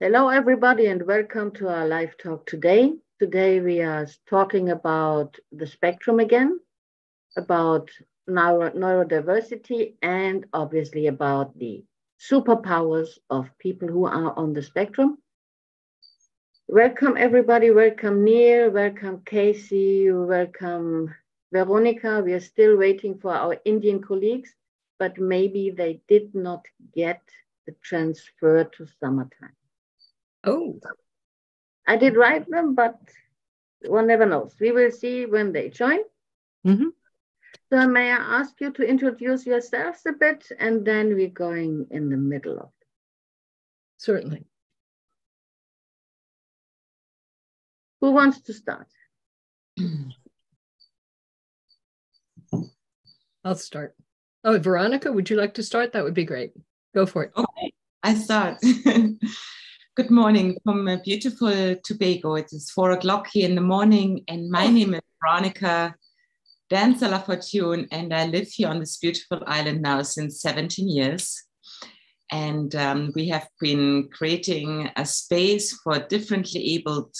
Hello, everybody, and welcome to our live talk today. Today, we are talking about the spectrum again, about neurodiversity, and obviously about the superpowers of people who are on the spectrum. Welcome, everybody. Welcome, Neil. Welcome, Casey. Welcome, Veronica. We are still waiting for our Indian colleagues, but maybe they did not get the transfer to summertime. Oh, I did write them, but one never knows. We will see when they join. Mm-hmm. So may I ask you to introduce yourselves a bit, and then we're going in the middle of it. Certainly. Who wants to start? I'll start. Oh, Veronica, would you like to start? That would be great. Go for it. Okay, I start. Good morning from beautiful Tobago. It is 4 o'clock here in the morning, and my name is Veronica Dancer La Fortune, and I live here on this beautiful island now since 17 years. And we have been creating a space for differently abled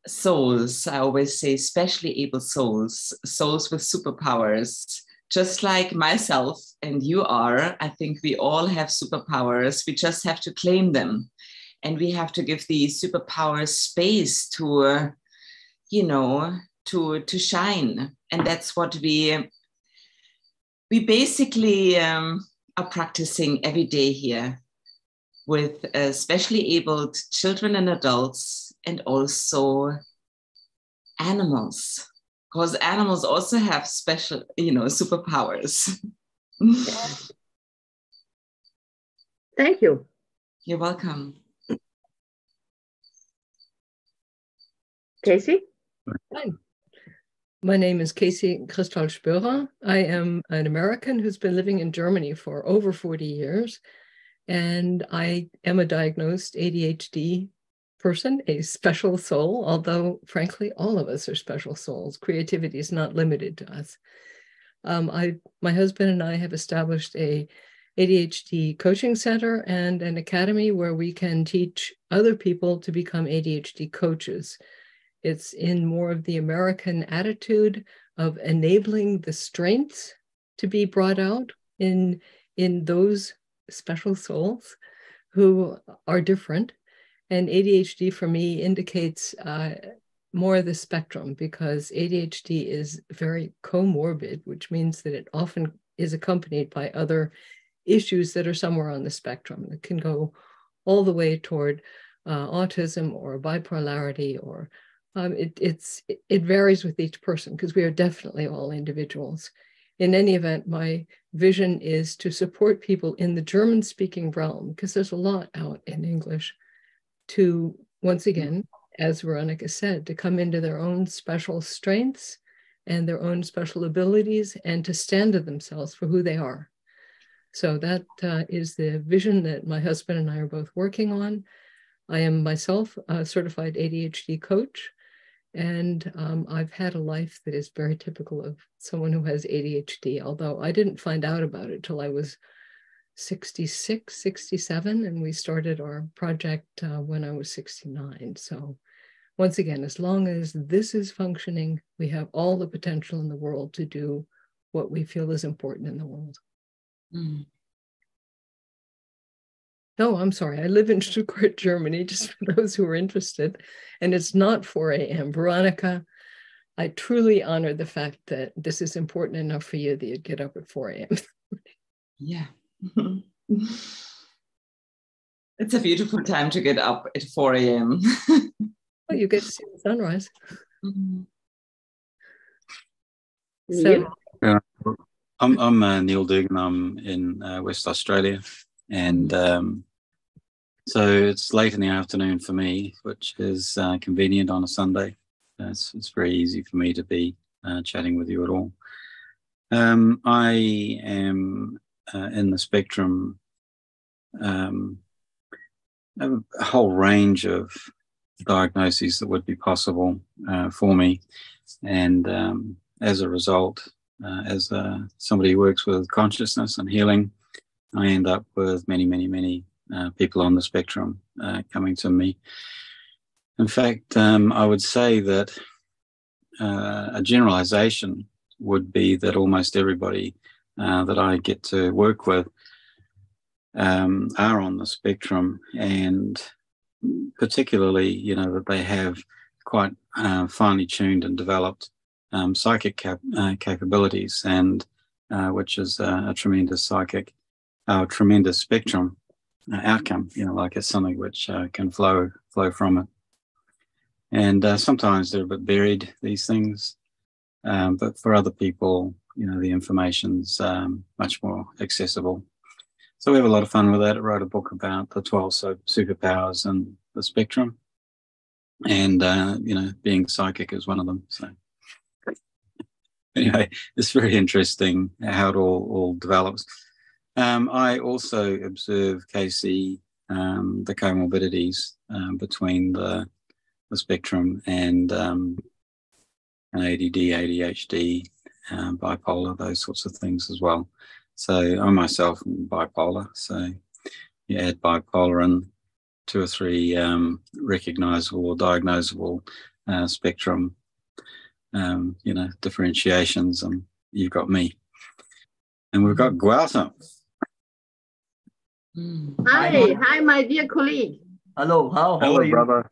souls. I always say specially able souls, souls with superpowers. Just like myself and you are, I think we all have superpowers. We just have to claim them. And we have to give the superpowers space to, to shine. And that's what we basically are practicing every day here with specially abled children and adults, and also animals. Because animals also have special, superpowers. Thank you. You're welcome. Casey? Hi. My name is Casey Christal Spörer. I am an American who's been living in Germany for over 40 years, and I am a diagnosed ADHD person, a special soul, although frankly, all of us are special souls. Creativity is not limited to us. My husband and I have established a ADHD coaching center and an academy where we can teach other people to become ADHD coaches. It's in more of the American attitude of enabling the strengths to be brought out in those special souls who are different. And ADHD for me indicates more of the spectrum, because ADHD is very comorbid, which means that it often is accompanied by other issues that are somewhere on the spectrum. It can go all the way toward autism or bipolarity, or it varies with each person, because we are definitely all individuals. In any event, my vision is to support people in the German-speaking realm, because there's a lot out in English, to, once again, as Veronica said, to come into their own special strengths and their own special abilities, and to stand to themselves for who they are. So that is the vision that my husband and I are both working on. I am myself a certified ADHD coach, and I've had a life that is very typical of someone who has ADHD, although I didn't find out about it till I was 66, 67, and we started our project when I was 69. So once again, as long as this is functioning, we have all the potential in the world to do what we feel is important in the world. Mm. No, I'm sorry. I live in Stuttgart, Germany, just for those who are interested. And it's not 4 a.m. Veronica, I truly honor the fact that this is important enough for you that you'd get up at 4 a.m. Yeah. It's a beautiful time to get up at 4 a.m. Well, you get to see the sunrise. Mm-hmm. So, yeah. I'm Neil Dugan. I'm in West Australia, and so it's late in the afternoon for me, which is convenient on a Sunday. It's very easy for me to be chatting with you at all. I am in the spectrum, a whole range of diagnoses that would be possible for me, and as a result, as somebody who works with consciousness and healing, I end up with many people on the spectrum, coming to me. In fact, I would say that a generalization would be that almost everybody that I get to work with are on the spectrum, and particularly, that they have quite finely tuned and developed psychic capabilities, and which is a tremendous tremendous spectrum outcome. Like it's something which can flow from it. And sometimes they're a bit buried, these things, but for other people, the information's much more accessible. So we have a lot of fun with that. I wrote a book about the 12 superpowers and the spectrum, and being psychic is one of them. So anyway, it's very interesting how it all develops. I also observe, Casey, the comorbidities between the spectrum and ADD, ADHD, bipolar, those sorts of things as well. So I myself am bipolar. So you add bipolar and 2 or 3 recognizable or diagnosable spectrum, differentiations, and you've got me. And we've got Gautam. Hi, my dear colleague. Hello, how are you? Brother.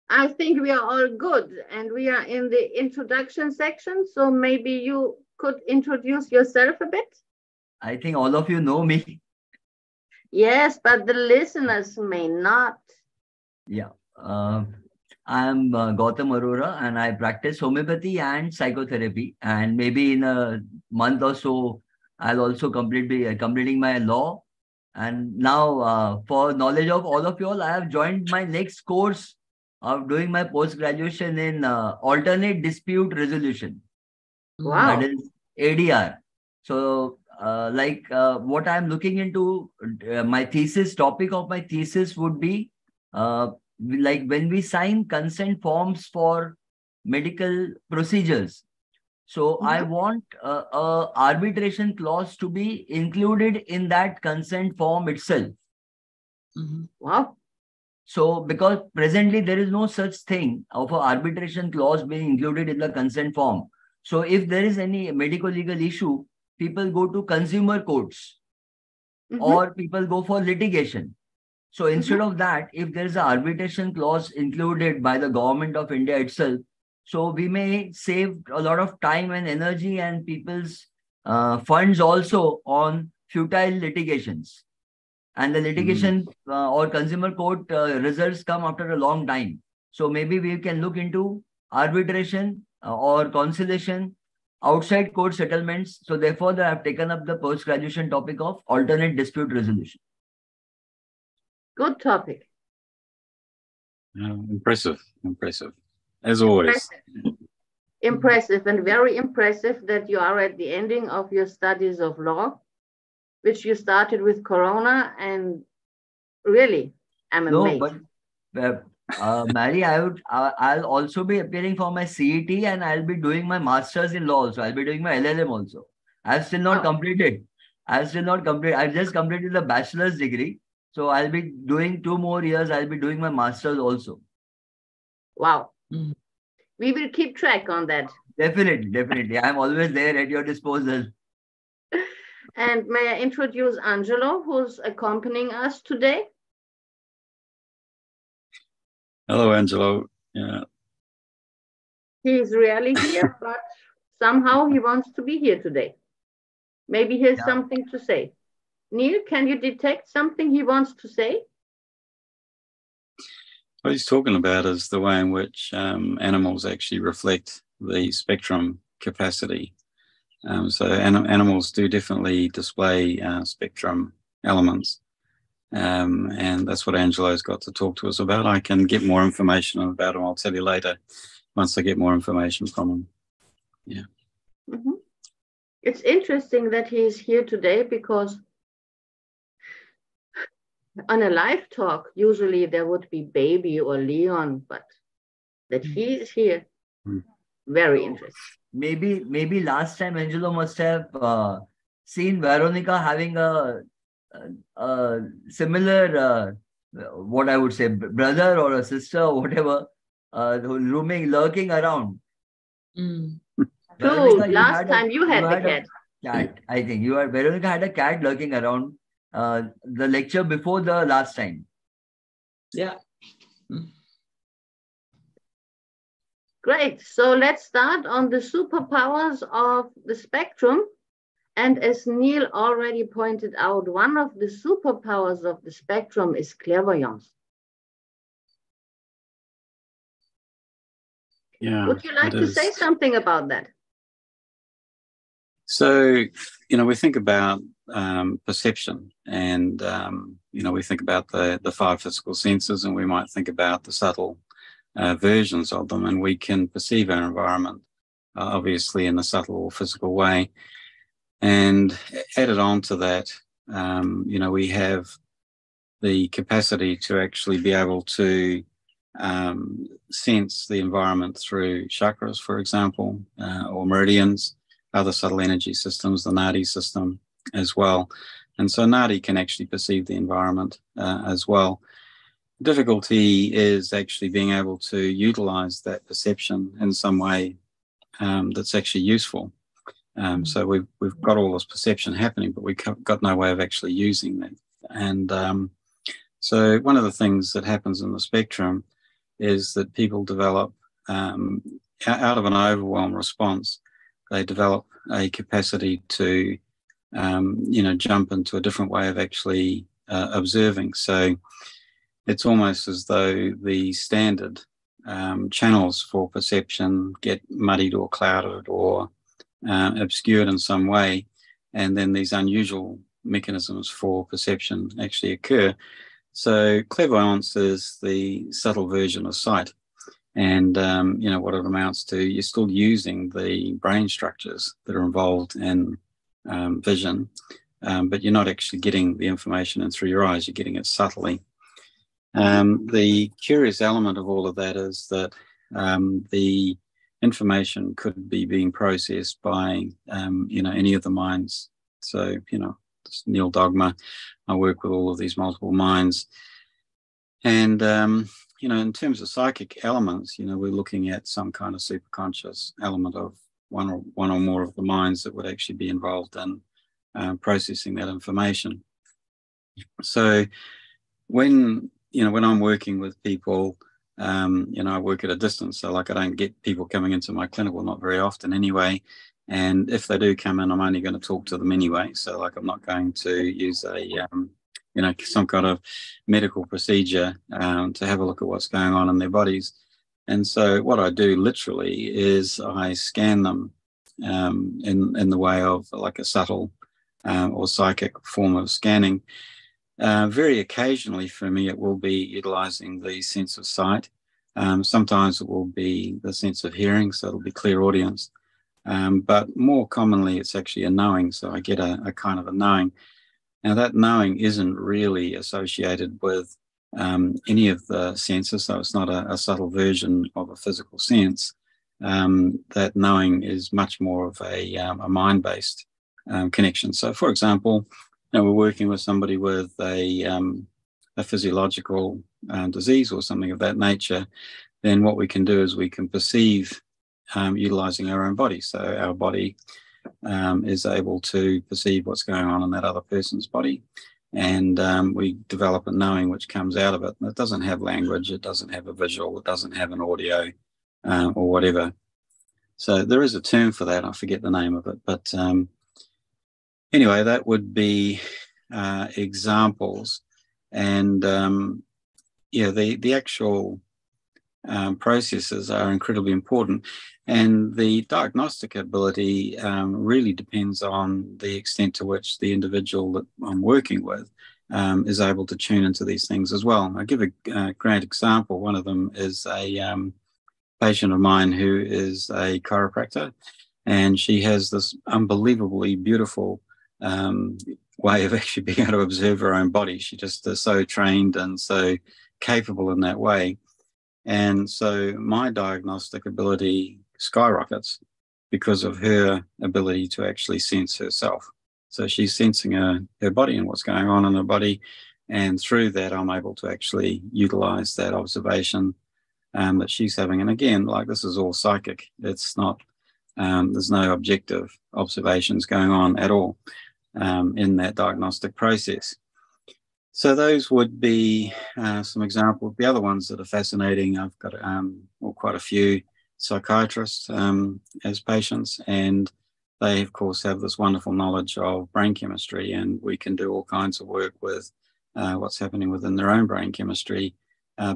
I think we are all good, and we are in the introduction section, so maybe you could introduce yourself a bit. I think all of you know me. Yes, but the listeners may not. Yeah, I'm Gautam Arora, and I practice homeopathy and psychotherapy, and maybe in a month or so, I'll also be completing my law. And now, for knowledge of all of you all, I have joined my next course of doing my post-graduation in alternate dispute resolution. Wow. That is ADR. So what I'm looking into, my thesis, topic of my thesis would be like when we sign consent forms for medical procedures. So I want a arbitration clause to be included in that consent form itself. Wow. So because presently there is no such thing of an arbitration clause being included in the consent form. So if there is any medical legal issue, people go to consumer courts or people go for litigation. So instead of that, if there is an arbitration clause included by the government of India itself, so we may save a lot of time and energy and people's funds also on futile litigations. And the litigation or consumer court results come after a long time. So maybe we can look into arbitration or conciliation, outside court settlements. So therefore, I have taken up the post-graduation topic of alternate dispute resolution. Good topic. Impressive. As always. Impressive and very impressive that you are at the ending of your studies of law, which you started with Corona, and really, I'm amazed. No, but Mary, I'll also be appearing for my CET, and I'll be doing my master's in law also. I'll be doing my LLM also. I've still not completed. I've just completed the bachelor's degree. So I'll be doing 2 more years. I'll be doing my master's also. Wow. We will keep track on that. Definitely. I'm always there at your disposal. And may I introduce Angelo, who's accompanying us today? Hello, Angelo. Yeah. He's rarely here, but somehow he wants to be here today. Maybe he has something to say. Neil, can you detect something he wants to say? What he's talking about is the way in which animals actually reflect the spectrum capacity. So animals do definitely display spectrum elements. And that's what Angelo's got to talk to us about. I can get more information about him. I'll tell you later once I get more information from him. Yeah. It's interesting that he's here today because on a live talk, usually there would be Baby or Leon, but that he is here, very interesting. Maybe last time Angelo must have seen Veronica having a similar, what I would say, brother or a sister or whatever, lurking around. Mm. True. Last time you had the cat. Cat, I think Veronica had a cat lurking around the lecture before the last time. Yeah. Great. So let's start on the superpowers of the spectrum. And as Neil already pointed out, one of the superpowers of the spectrum is clairvoyance. Yeah. Would you like to say something about that? So, we think about perception, and, we think about the five physical senses, and we might think about the subtle versions of them, and we can perceive our environment, obviously, in a subtle physical way. And added on to that, we have the capacity to actually be able to sense the environment through chakras, for example, or meridians, other subtle energy systems, the Nadi system as well. And so Nadi can actually perceive the environment as well. The difficulty is actually being able to utilize that perception in some way that's actually useful. So we've got all this perception happening, but we've got no way of actually using that. And so one of the things that happens in the spectrum is that people develop, out of an overwhelm response, they develop a capacity to, jump into a different way of actually observing. So it's almost as though the standard channels for perception get muddied or clouded or obscured in some way, and then these unusual mechanisms for perception actually occur. So clairvoyance is the subtle version of sight, and what it amounts to, you're still using the brain structures that are involved in vision, but you're not actually getting the information in through your eyes, you're getting it subtly. The curious element of all of that is that the information could be being processed by, any of the minds. So, this Neil Dogma, I work with all of these multiple minds. And, in terms of psychic elements, we're looking at some kind of superconscious element of one or more of the minds that would actually be involved in processing that information. So when I'm working with people, I work at a distance, so I don't get people coming into my clinic, well, not very often anyway. And if they do come in, I'm only going to talk to them anyway. So I'm not going to use some kind of medical procedure to have a look at what's going on in their bodies. And so what I do literally is I scan them in the way of like a subtle or psychic form of scanning. Very occasionally for me, it will be utilizing the sense of sight. Sometimes it will be the sense of hearing, so it'll be clairaudience. But more commonly, it's actually a knowing. So I get a kind of a knowing. Now, that knowing isn't really associated with any of the senses, so it's not a subtle version of a physical sense. That knowing is much more of a mind-based connection. So, for example, we're working with somebody with a physiological disease or something of that nature, then what we can do is we can perceive utilizing our own body. So our body is able to perceive what's going on in that other person's body, and we develop a knowing which comes out of it. And it doesn't have language, it doesn't have a visual, it doesn't have an audio or whatever. So there is a term for that, I forget the name of it, but anyway, that would be examples. And the actual processes are incredibly important. And the diagnostic ability really depends on the extent to which the individual that I'm working with is able to tune into these things as well. I'll give a great example. One of them is a patient of mine who is a chiropractor, and she has this unbelievably beautiful way of actually being able to observe her own body. She just is so trained and so capable in that way. And so my diagnostic ability skyrockets because of her ability to actually sense herself. So she's sensing her body and what's going on in her body. And through that, I'm able to actually utilize that observation that she's having. And again, like, this is all psychic. It's not, there's no objective observations going on at all in that diagnostic process. So those would be some examples. The other ones that are fascinating, I've got quite a few psychiatrists as patients, and they, of course, have this wonderful knowledge of brain chemistry, and we can do all kinds of work with what's happening within their own brain chemistry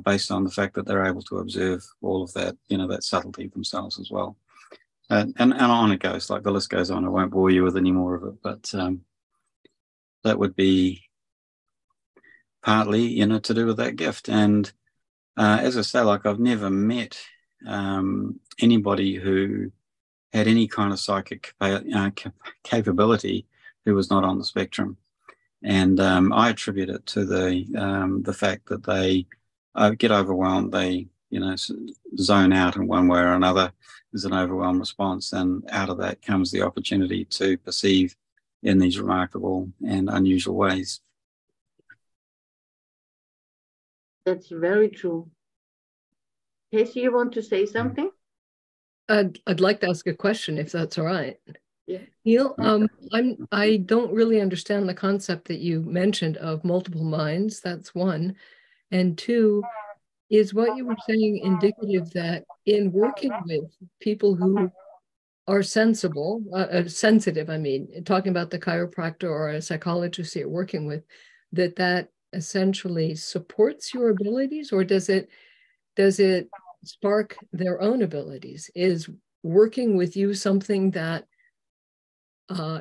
based on the fact that they're able to observe all of that, that subtlety themselves as well. And on it goes, like the list goes on. I won't bore you with any more of it, but that would be partly, to do with that gift. And as I say, like, I've never met anybody who had any kind of psychic capability who was not on the spectrum. And I attribute it to the fact that they get overwhelmed, they zone out in one way or another. There's an overwhelm response, and out of that comes the opportunity to perceive in these remarkable and unusual ways. That's very true. Casey, you want to say something? I'd like to ask a question, if that's all right. Yeah. Neil, I don't really understand the concept that you mentioned of multiple minds. That's one. And two, is what you were saying indicative that in working with people who are sensitive, I mean, talking about the chiropractor or a psychologist you're working with, that essentially supports your abilities, or does it spark their own abilities? Is working with you something that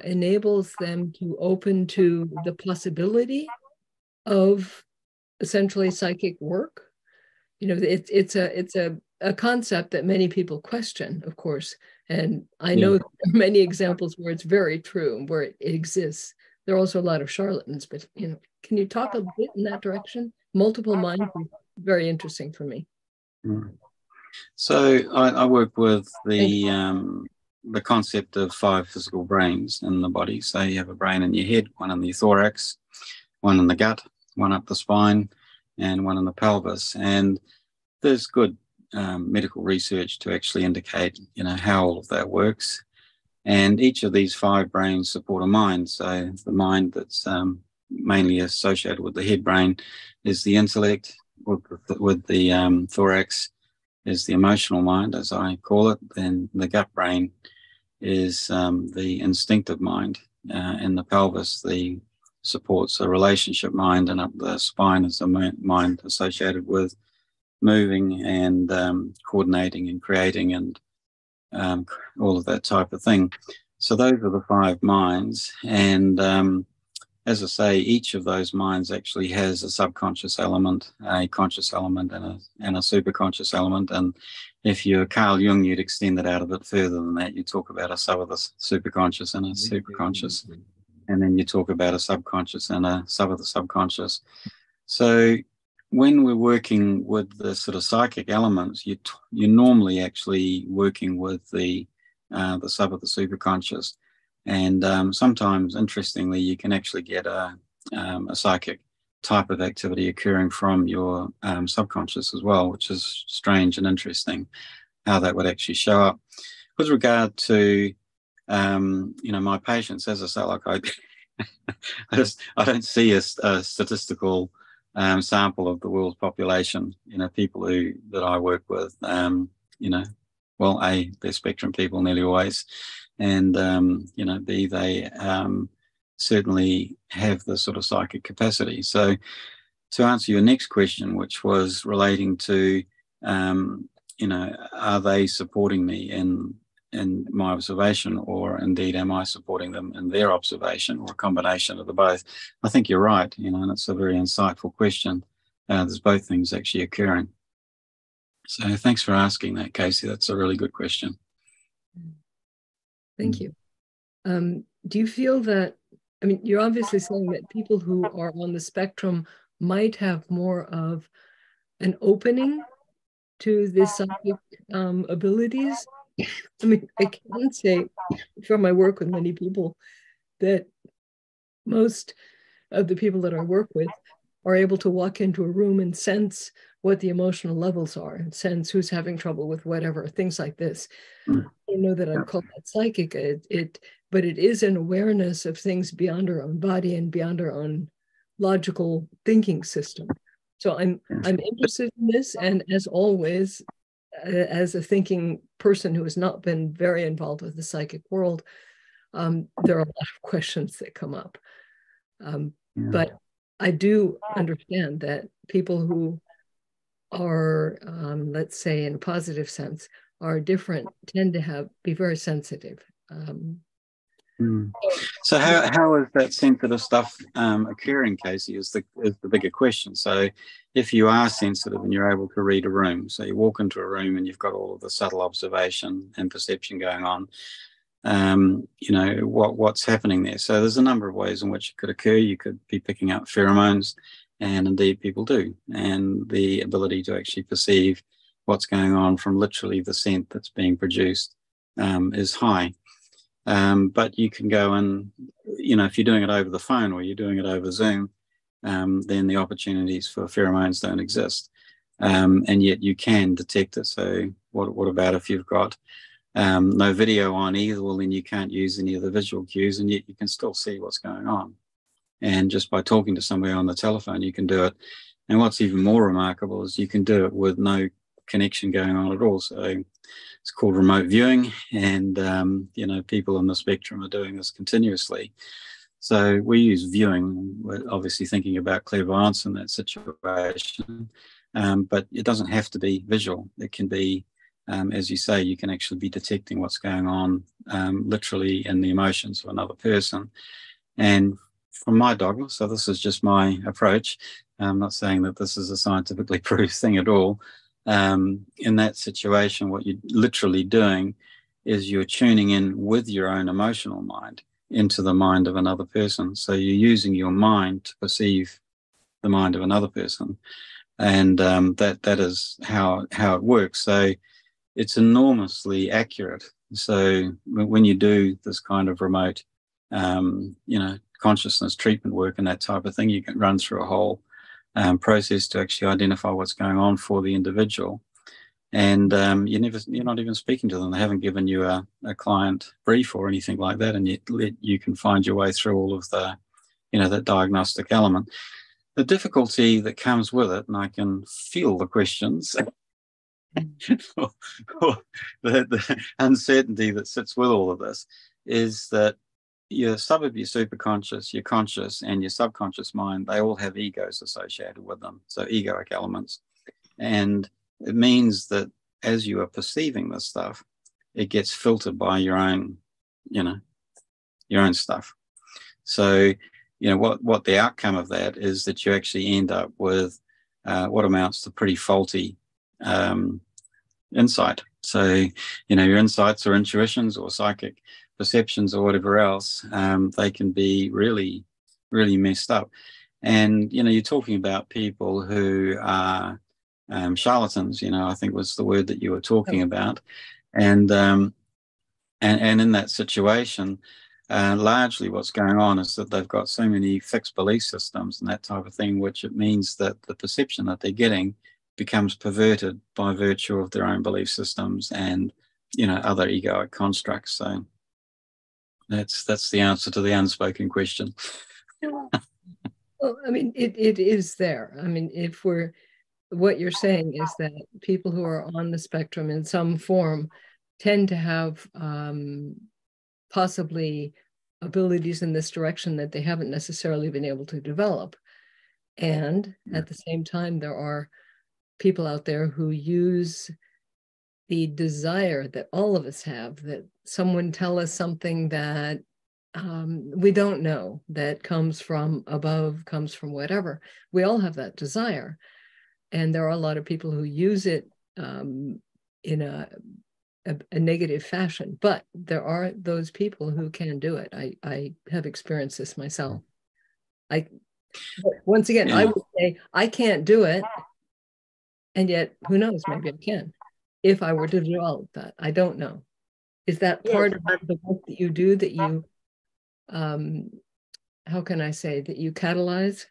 enables them to open to the possibility of essentially psychic work? It's a concept that many people question, of course, and I know there are many examples where it's very true, where it exists. There are also a lot of charlatans, but can you talk a bit in that direction? Multiple minds is very interesting for me. So I work with the concept of 5 physical brains in the body. So you have a brain in your head, one in the thorax, one in the gut, one up the spine, and one in the pelvis. And there's good medical research to actually indicate, how all of that works. And each of these 5 brains support a mind. So the mind that's mainly associated with the head brain is the intellect, with the thorax is the emotional mind, as I call it. Then the gut brain is the instinctive mind, and the pelvis supports a relationship mind, and up the spine is a mind associated with moving and coordinating and creating and all of that type of thing. So those are the 5 minds, and as I say, each of those minds actually has a subconscious element, a conscious element, and a superconscious element. And if you're Carl Jung, you'd extend it out a bit further than that. You talk about a sub of the superconscious and a superconscious, and then you talk about a subconscious and a sub of the subconscious. So when we're working with the sort of psychic elements, you're normally actually working with the sub of the superconscious. And sometimes, interestingly, you can actually get a psychic type of activity occurring from your subconscious as well, which is strange and interesting how that would actually show up. With regard to, my patients, as I say, like I don't see a statistical sample of the world's population. People that I work with, they're spectrum people nearly always. And, B, they certainly have the sort of psychic capacity. So to answer your next question, which was relating to, are they supporting me in my observation, or indeed am I supporting them in their observation, or a combination of the both? I think you're right, and it's a very insightful question. There's both things actually occurring. So thanks for asking that, Casey. That's a really good question. Thank you. Do you feel that, you're obviously saying that people who are on the spectrum might have more of an opening to the psychic abilities? I can say from my work with many people that most of the people that I work with are able to walk into a room and sense what the emotional levels are, and sense who's having trouble with whatever, things like this. I don't know that I'd call that psychic, but it is an awareness of things beyond our own body and beyond our own logical thinking system. So I'm interested in this, and as always, as a thinking person who has not been very involved with the psychic world, there are a lot of questions that come up. But I do understand that people who are, let's say in a positive sense, are different, tend to be very sensitive. So how is that sensitive stuff occurring, Casey, is the bigger question. So if you are sensitive and you're able to read a room, so you walk into a room and you've got all of the subtle observation and perception going on, you know, what's happening there. So there's a number of ways in which it could occur. You could be picking up pheromones, and indeed people do, and the ability to actually perceive what's going on from literally the scent that's being produced is high. But you can go and, you know, if you're doing it over the phone or you're doing it over Zoom, then the opportunities for pheromones don't exist. And yet you can detect it. So what about if you've got no video on either? Well, then you can't use any of the visual cues, and yet you can still see what's going on. And just by talking to somebody on the telephone, you can do it. And what's even more remarkable is you can do it with no connection going on at all. So it's called remote viewing, and you know, people on the spectrum are doing this continuously. So we use viewing. We're obviously thinking about clairvoyance in that situation, but it doesn't have to be visual. It can be, as you say, you can actually be detecting what's going on literally in the emotions of another person. And from my dogma, so this is just my approach, I'm not saying that this is a scientifically proved thing at all. In that situation, what you're literally doing is you're tuning in with your own emotional mind into the mind of another person. So you're using your mind to perceive the mind of another person. And that is how it works. So it's enormously accurate. So when you do this kind of remote, you know, consciousness treatment work and that type of thing, you can run through a whole process to actually identify what's going on for the individual. And you're not even speaking to them. They haven't given you a client brief or anything like that, and yet you can find your way through all of the, you know, that diagnostic element. The difficulty that comes with it, and I can feel the questions, or the uncertainty that sits with all of this, is that your superconscious, your conscious, and your subconscious mind, they all have egos associated with them, so egoic elements. And it means that as you are perceiving this stuff, it gets filtered by your own, you know, your own stuff. So, you know, what the outcome of that is that you actually end up with what amounts to pretty faulty insight. So, you know, your insights or intuitions or psychic perceptions or whatever else, they can be really, really messed up. And, you know, you're talking about people who are charlatans, you know, I think was the word that you were talking about. And in that situation, largely what's going on is that they've got so many fixed belief systems and that type of thing, which it means that the perception that they're getting becomes perverted by virtue of their own belief systems and, you know, other egoic constructs. So that's the answer to the unspoken question. Well, I mean, it is there. I mean, what you're saying is that people who are on the spectrum in some form tend to have possibly abilities in this direction that they haven't necessarily been able to develop. And at the same time, there are people out there who use the desire that all of us have, that someone tell us something that we don't know, that comes from above, comes from whatever. We all have that desire. And there are a lot of people who use it in a negative fashion, but there are those people who can do it. I have experienced this myself. Once again, I would say I can't do it. And yet, who knows, maybe I can. If I were to develop that, I don't know. Is that part of the work that you do, that you how can I say, that you catalyze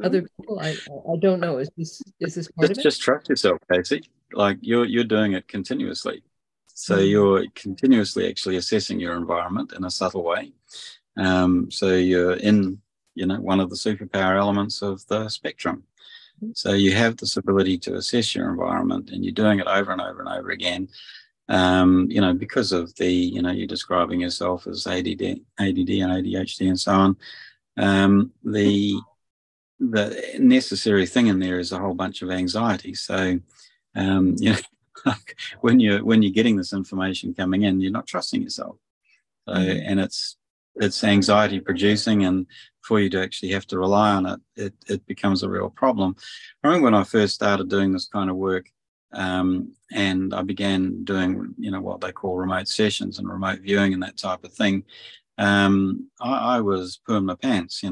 other people? I don't know. Is this part of it? Just trust yourself, Casey. Like you're doing it continuously. So you're continuously actually assessing your environment in a subtle way. So you're in, one of the superpower elements of the spectrum. So you have this ability to assess your environment, and you're doing it over and over and over again. Because of the, you're describing yourself as ADD and ADHD and so on. The necessary thing in there is a whole bunch of anxiety. So, when you're getting this information coming in, you're not trusting yourself. So, and it's anxiety producing, and for you to actually have to rely on it becomes a real problem. I remember when I first started doing this kind of work, and I began doing, what they call remote sessions and remote viewing and that type of thing. I was pooing my pants,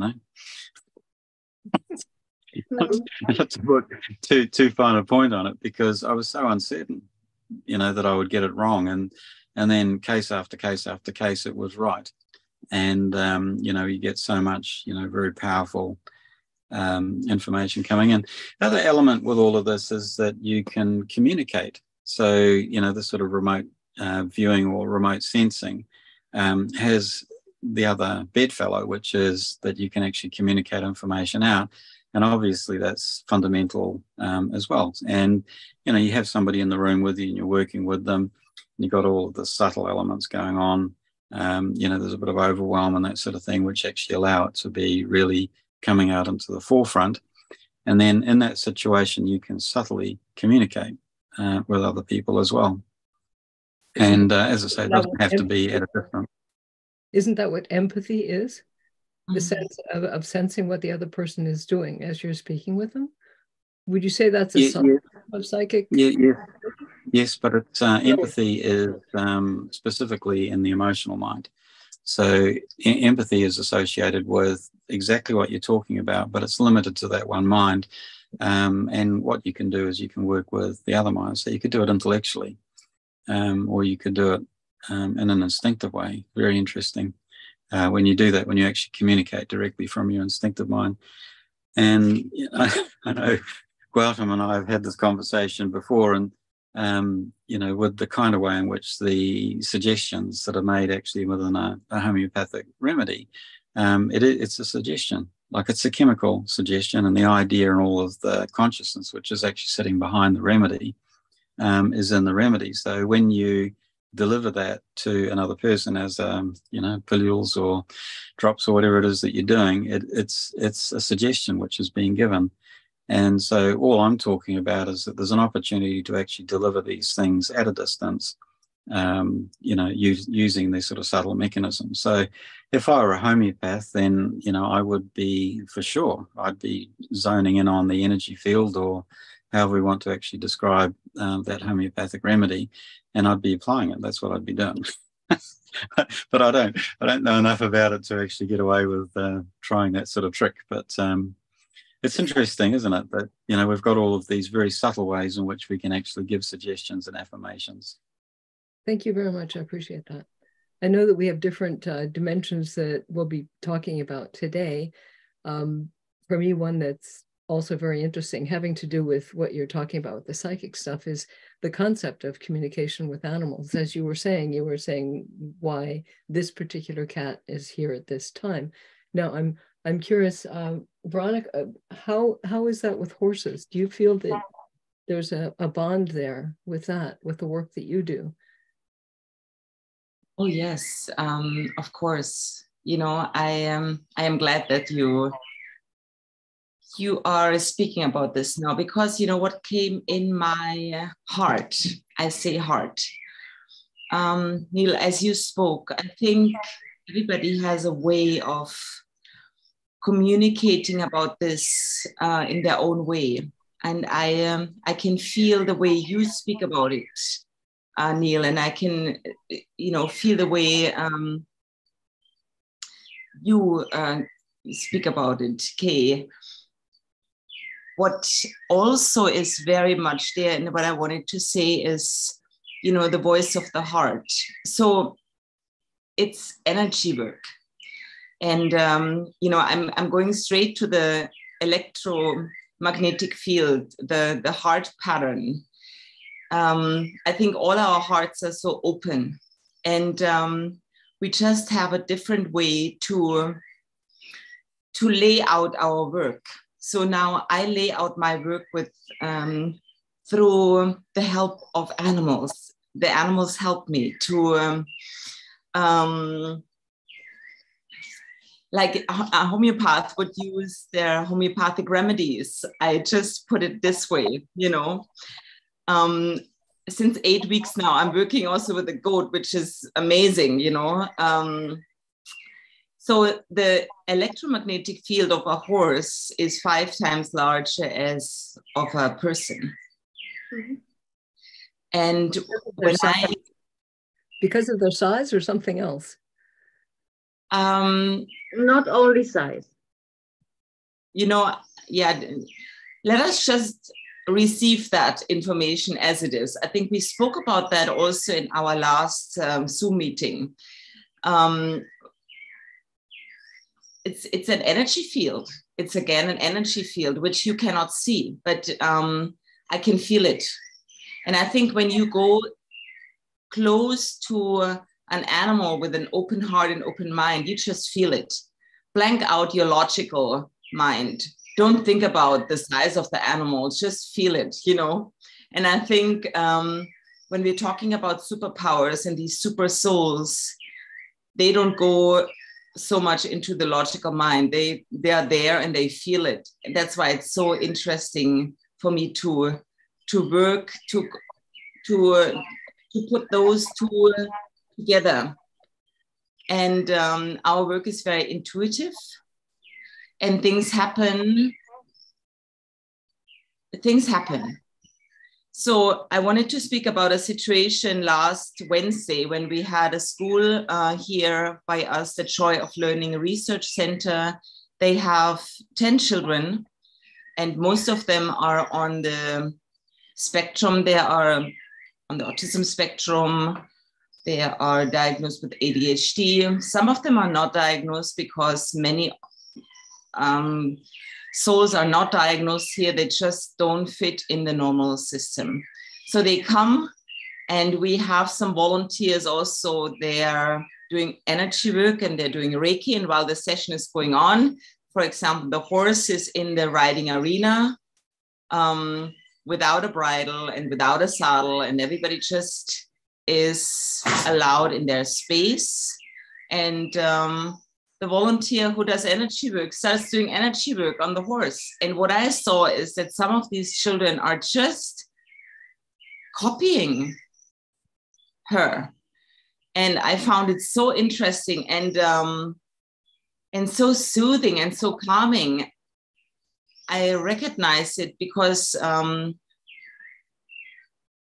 Not to put too fine a point on it, because I was so uncertain, that I would get it wrong, and then case after case after case it was right, and you get so much very powerful information coming in. The other element with all of this is that you can communicate. So this sort of remote viewing or remote sensing has the other bedfellow, which is that you can actually communicate information out. And obviously that's fundamental as well. And, you have somebody in the room with you and you're working with them, and you've got all of the subtle elements going on. There's a bit of overwhelm and that sort of thing, which actually allow it to be really coming out into the forefront. And then in that situation, you can subtly communicate with other people as well. And as I say, it doesn't have to be at a different. Isn't that what empathy is? The sense of sensing what the other person is doing as you're speaking with them? Would you say that's a subtle of psychic? Yes, but it's, empathy is specifically in the emotional mind. So empathy is associated with exactly what you're talking about, but it's limited to that one mind. And what you can do is you can work with the other mind. So you could do it intellectually, or you could do it in an instinctive way. Very interesting. When you do that, when you actually communicate directly from your instinctive mind. And I know Gautam and I have had this conversation before, and with the kind of way in which the suggestions that are made actually within a homeopathic remedy, it's a suggestion, like it's a chemical suggestion, and the idea and all of the consciousness which is actually sitting behind the remedy is in the remedy. So when you deliver that to another person as pillules or drops or whatever it is that you're doing, it's a suggestion which is being given. And so all I'm talking about is that there's an opportunity to actually deliver these things at a distance, using these sort of subtle mechanisms. So if I were a homeopath, then, I would be, for sure, I'd be zoning in on the energy field, or however we want to actually describe that homeopathic remedy, and I'd be applying it. That's what I'd be doing. But I don't know enough about it to actually get away with trying that sort of trick. But it's interesting, isn't it, that, we've got all of these very subtle ways in which we can actually give suggestions and affirmations. Thank you very much. I appreciate that. I know that we have different dimensions that we'll be talking about today. For me, one that's also very interesting, having to do with what you're talking about with the psychic stuff, is the concept of communication with animals. As you were saying why this particular cat is here at this time. Now, I'm curious, Veronica, how is that with horses? Do you feel that there's a bond there with that, with the work that you do? Oh yes, of course. I am glad that you are speaking about this now, because what came in my heart, I say heart. Neil, as you spoke, I think everybody has a way of communicating about this in their own way. And I can feel the way you speak about it, Neil, and I can, feel the way you speak about it, Kay. What also is very much there, and what I wanted to say is, the voice of the heart. So it's energy work. And, you know, I'm going straight to the electromagnetic field, the heart pattern. I think all our hearts are so open, and we just have a different way to lay out our work. So now I lay out my work with through the help of animals. The animals help me to like a homeopath would use their homeopathic remedies. I just put it this way, you know. Since 8 weeks now, I'm working also with a goat, which is amazing, you know. So the electromagnetic field of a horse is 5 times larger as of a person. Mm-hmm. And when because of their size or something else? Not only size. You know, yeah, let us just receive that information as it is. I think we spoke about that also in our last Zoom meeting. It's an energy field. It's again an energy field, which you cannot see, but I can feel it. And I think when you go close to an animal with an open heart and open mind, you just feel it. Blank out your logical mind. Don't think about the size of the animal, just feel it, you know? And I think when we're talking about superpowers and these super souls, they don't go so much into the logical mind. They are there and they feel it. And that's why it's so interesting for me to work, to put those two together. And our work is very intuitive, and things happen. So I wanted to speak about a situation last Wednesday when we had a school here by us, the Joy of Learning Research Center. They have 10 children, and most of them are on the spectrum. They are on the autism spectrum. They are diagnosed with ADHD. Some of them are not diagnosed because many souls are not diagnosed here. They just don't fit in the normal system. So they come, and we have some volunteers also. They are doing energy work and they're doing Reiki. And while the session is going on, for example, the horse is in the riding arena without a bridle and without a saddle, and everybody just is allowed in their space. And the volunteer who does energy work starts doing energy work on the horse. And what I saw is that some of these children are just copying her. And I found it so interesting and so soothing and so calming. I recognize it because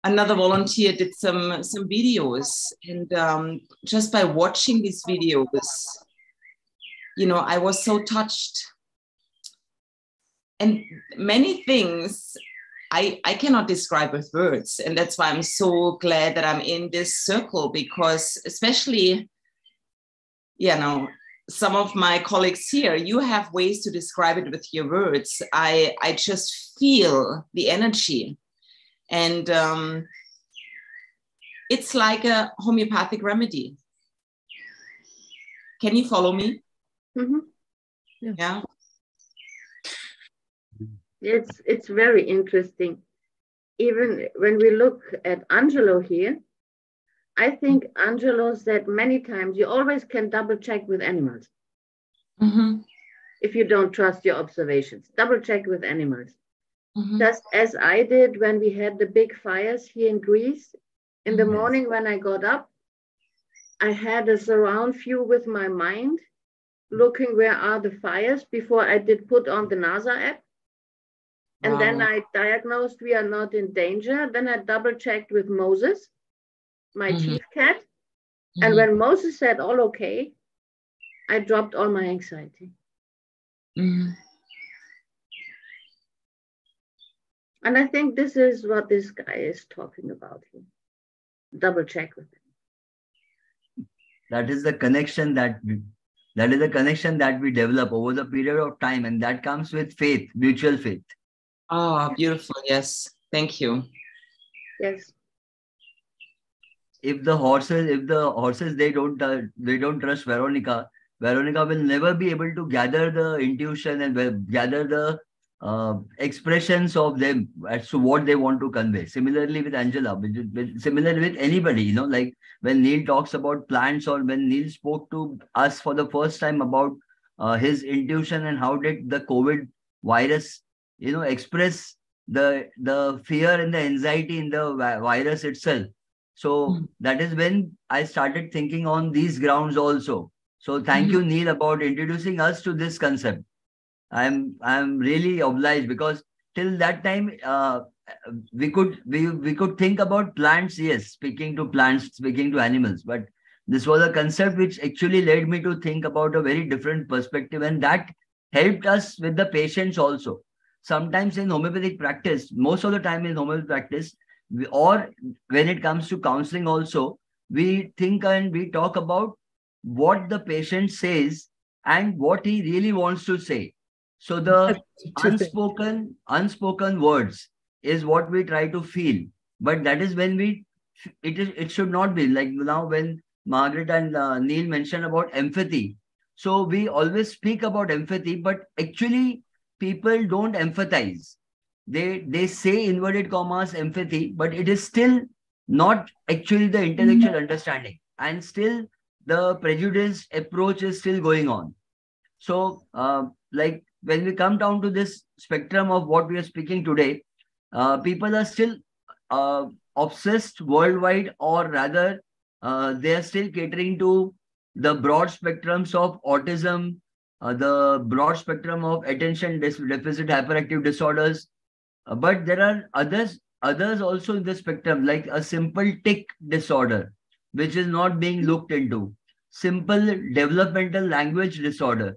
another volunteer did some videos, and just by watching these videos, you know, I was so touched. And many things I cannot describe with words. And that's why I'm so glad that I'm in this circle, because especially, you know, some of my colleagues here, you have ways to describe it with your words. I just feel the energy. And it's like a homeopathic remedy. Can you follow me? Mm-hmm. Yeah. It's very interesting. Even when we look at Angelo here, I think Angelo said many times, you always can double check with animals. Mm-hmm. If you don't trust your observations, double check with animals. Mm-hmm. Just as I did when we had the big fires here in Greece. In the morning when I got up, I had a surround view with my mind, looking where are the fires before I did put on the NASA app. And Wow. then I diagnosed we are not in danger. Then I double checked with Moses, my chief cat. And when Moses said all okay, I dropped all my anxiety. Mm-hmm. And I think this is what this guy is talking about here. Double check with him. That is the connection that That is the connection that we develop over the period of time, and that comes with faith, mutual faith. Oh, beautiful. Yes. Thank you. Yes. If the horses they don't trust Veronica, Veronica will never be able to gather the intuition and gather the expressions of them as to what they want to convey. Similarly with Angela, similarly with anybody, you know, like when Neil talks about plants, or when Neil spoke to us for the first time about his intuition and how did the COVID virus, you know, express the fear and the anxiety in the virus itself. So that is when I started thinking on these grounds also. So thank you, Neil, about introducing us to this concept. I'm really obliged, because till that time we could think about plants, yes, speaking to plants, speaking to animals, but this was a concept which actually led me to think about a very different perspective, and that helped us with the patients also. Sometimes in homeopathic practice, most of the time in homeopathic practice, or when it comes to counseling also, we think and we talk about what the patient says and what he really wants to say. So the unspoken words is what we try to feel. But that is when it should not be like now when Margaret and Neil mentioned about empathy. So we always speak about empathy, but actually people don't empathize. They say inverted commas empathy, but it is still not actually the intellectual understanding, and still the prejudiced approach is still going on. So like when we come down to this spectrum of what we are speaking today, people are still obsessed worldwide, or rather they are still catering to the broad spectrums of autism, the broad spectrum of attention deficit hyperactive disorders. But there are others also in the spectrum, like a simple tic disorder, which is not being looked into. Simple developmental language disorder.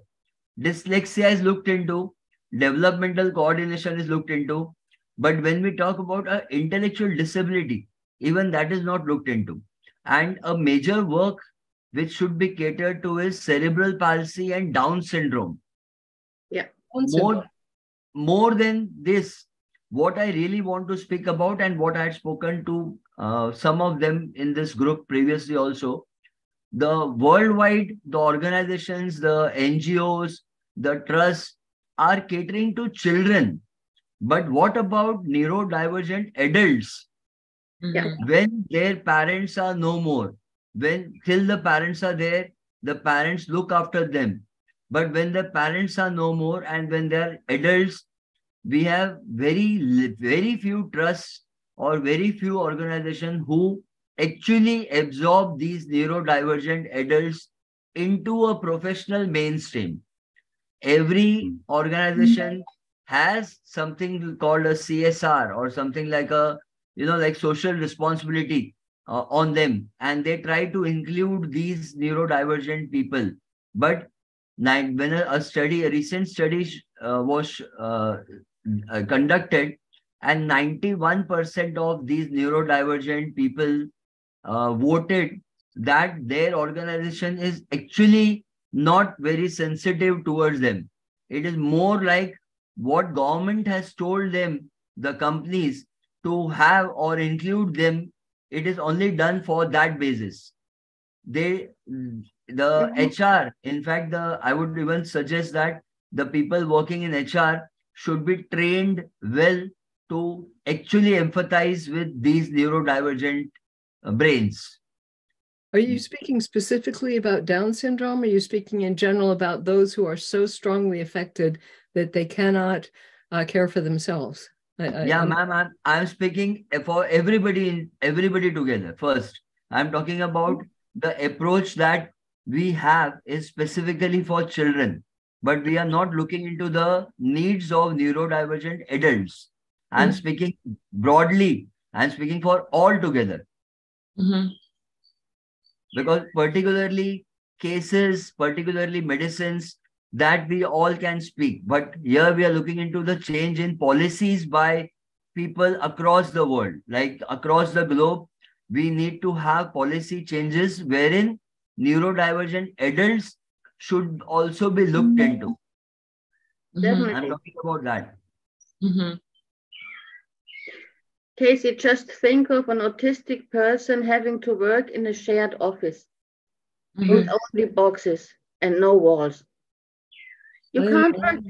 Dyslexia is looked into. Developmental coordination is looked into. But when we talk about an intellectual disability, even that is not looked into. And a major work which should be catered to is cerebral palsy and Down syndrome. Yeah. More than this, what I really want to speak about, and what I had spoken to some of them in this group previously also, the worldwide, the organizations, the NGOs, the trusts are catering to children. But what about neurodivergent adults? Yeah. When their parents are no more, till the parents are there, the parents look after them. But when the parents are no more and when they're adults, we have very few trusts or very few organizations who actually absorb these neurodivergent adults into a professional mainstream. Every organization has something called a CSR, or something like a, like social responsibility on them, and they try to include these neurodivergent people. But when a recent study was conducted, and 91% of these neurodivergent people voted that their organization is actually not very sensitive towards them. It is more like what government has told them, the companies, to have or include them. It is only done for that basis. The HR, in fact, I would even suggest that the people working in HR should be trained well to actually empathize with these neurodivergent brains. Are you speaking specifically about Down syndrome? Or are you speaking in general about those who are so strongly affected that they cannot care for themselves? Ma'am, I'm speaking for everybody together. First, I'm talking about the approach that we have is specifically for children, but we are not looking into the needs of neurodivergent adults. I'm speaking broadly. I'm speaking for all together. Because particularly cases, particularly medicines, that we all can speak. But here we are looking into the change in policies by people across the world, like across the globe. We need to have policy changes wherein neurodivergent adults should also be looked into. Definitely. I'm talking about that. Casey, just think of an autistic person having to work in a shared office with only boxes and no walls. You can't work.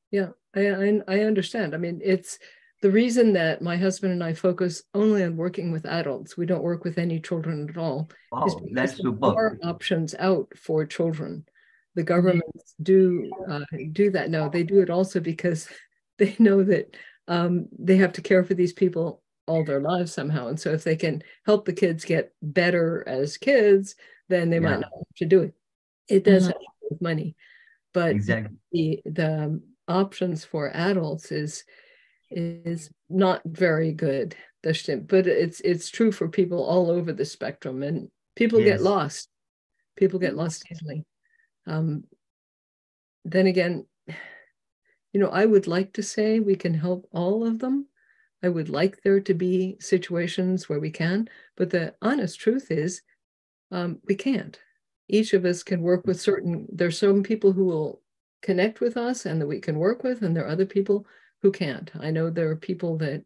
Yeah, I understand. I mean, it's the reason that my husband and I focus only on working with adults. We don't work with any children at all. Wow, that's there superb. are options out for children. The governments do that. No, they do it also because they know that they have to care for these people all their lives somehow. And so if they can help the kids get better as kids, then they might not have to do it. It does have to do with money. But exactly. the options for adults is not very good. But it's true for people all over the spectrum, and people get lost. People get lost easily. Then again, you know, I would like to say we can help all of them. I would like there to be situations where we can, but the honest truth is we can't. Each of us can work with there's some people who will connect with us and that we can work with, and there are other people who can't. I know there are people that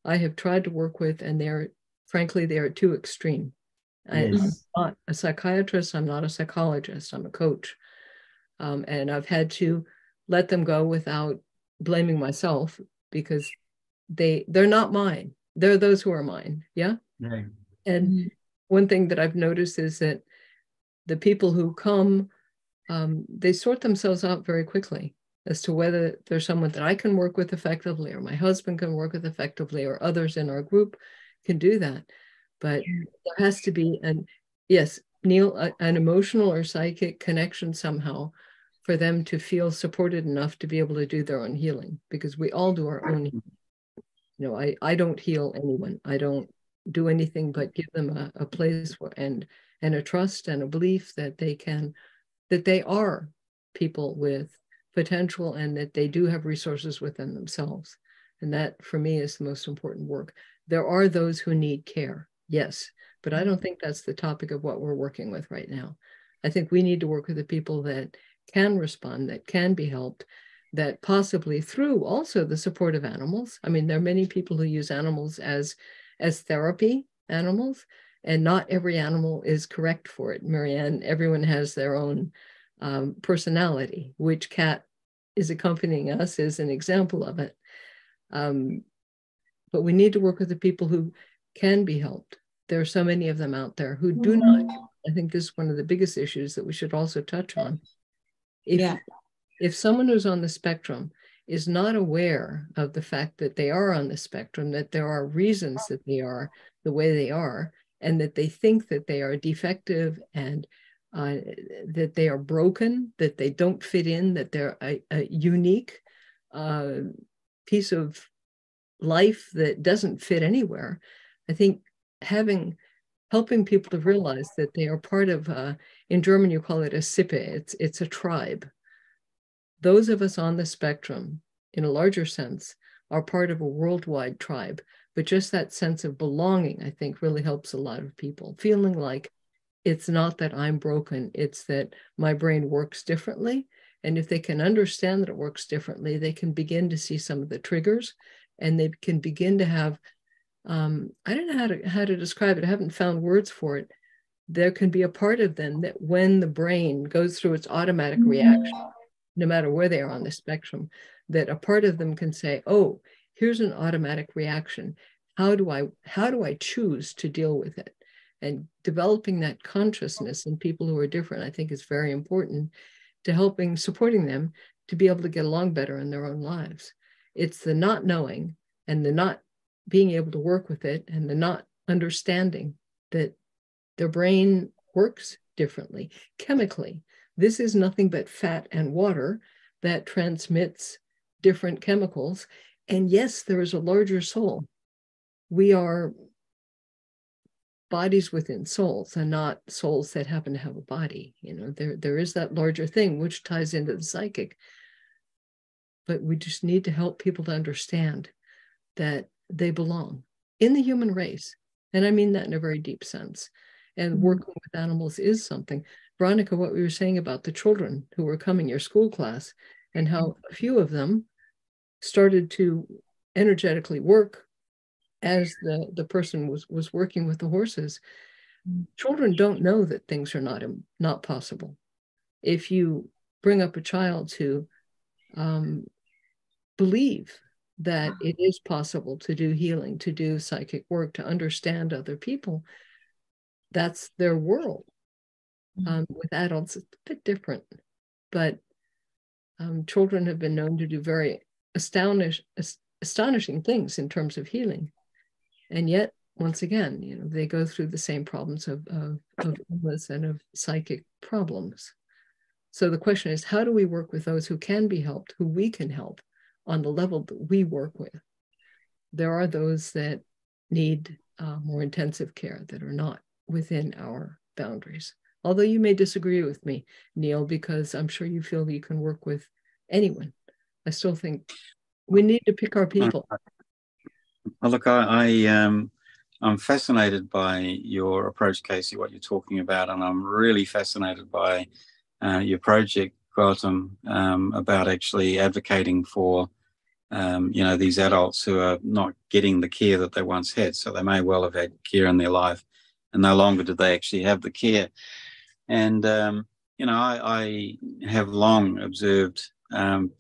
I have tried to work with, and frankly, they are too extreme. I'm not a psychiatrist, I'm not a psychologist, I'm a coach. And I've had to let them go without blaming myself, because they're not mine. They're those who are mine. Yeah. Right. And one thing that I've noticed is that the people who come, they sort themselves out very quickly as to whether there's someone that I can work with effectively, or my husband can work with effectively, or others in our group can do that. But there has to be Neil, an emotional or psychic connection somehow for them to feel supported enough to be able to do their own healing, because we all do our own healing. You know, I don't heal anyone. I don't do anything but give them a place and a trust and a belief that they are people with potential, and that they do have resources within themselves. And that, for me, is the most important work. There are those who need care, yes, but I don't think that's the topic of what we're working with right now. I think we need to work with the people that can respond, that can be helped, that possibly through also the support of animals. I mean, there are many people who use animals as therapy animals, and not every animal is correct for it. Marianne, everyone has their own personality. Which cat is accompanying us is an example of it. But we need to work with the people who can be helped. There are so many of them out there who do not. I think this is one of the biggest issues that we should also touch on. If someone who's on the spectrum is not aware of the fact that they are on the spectrum, that there are reasons that they are the way they are, and that they think that they are defective, and that they are broken, that they don't fit in, that they're a unique piece of life that doesn't fit anywhere. I think helping people to realize that they are part of, in German you call it a Sippe, it's a tribe. Those of us on the spectrum, in a larger sense, are part of a worldwide tribe. But just that sense of belonging, I think, really helps a lot of people. Feeling like it's not that I'm broken, it's that my brain works differently. And if they can understand that it works differently, they can begin to see some of the triggers, and they can begin to have, I don't know how to describe it. I haven't found words for it. There can be a part of them that when the brain goes through its automatic reaction, no matter where they are on the spectrum, that a part of them can say, oh, here's an automatic reaction. How do I choose to deal with it? And developing that consciousness in people who are different, I think, is very important to supporting them to be able to get along better in their own lives. It's the not knowing and the not being able to work with it, and the not understanding that their brain works differently chemically. This is nothing but fat and water that transmits different chemicals. And yes, there is a larger soul. We are bodies within souls, and not souls that happen to have a body. You know, there is that larger thing which ties into the psychic. But we just need to help people to understand that they belong in the human race. And I mean that in a very deep sense. And working with animals is something. Veronica, what we were saying about the children who were coming, your school class, and how a few of them started to energetically work as the person was working with the horses. Children don't know that things are not possible. If you bring up a child to believe that it is possible to do healing, to do psychic work, to understand other people, that's their world. With adults, it's a bit different, but children have been known to do very astonishing things in terms of healing. And yet, once again, you know, they go through the same problems of illness and of psychic problems. So the question is, how do we work with those who can be helped, who we can help on the level that we work with? There are those that need more intensive care that are not within our boundaries. Although you may disagree with me, Neil, because I'm sure you feel you can work with anyone. I still think we need to pick our people. Well, look, I'm fascinated by your approach, Casey, what you're talking about, and I'm really fascinated by your project, Gautam, about actually advocating for, you know, these adults who are not getting the care that they once had. So they may well have had care in their life, and no longer do they actually have the care. And, you know, I have long observed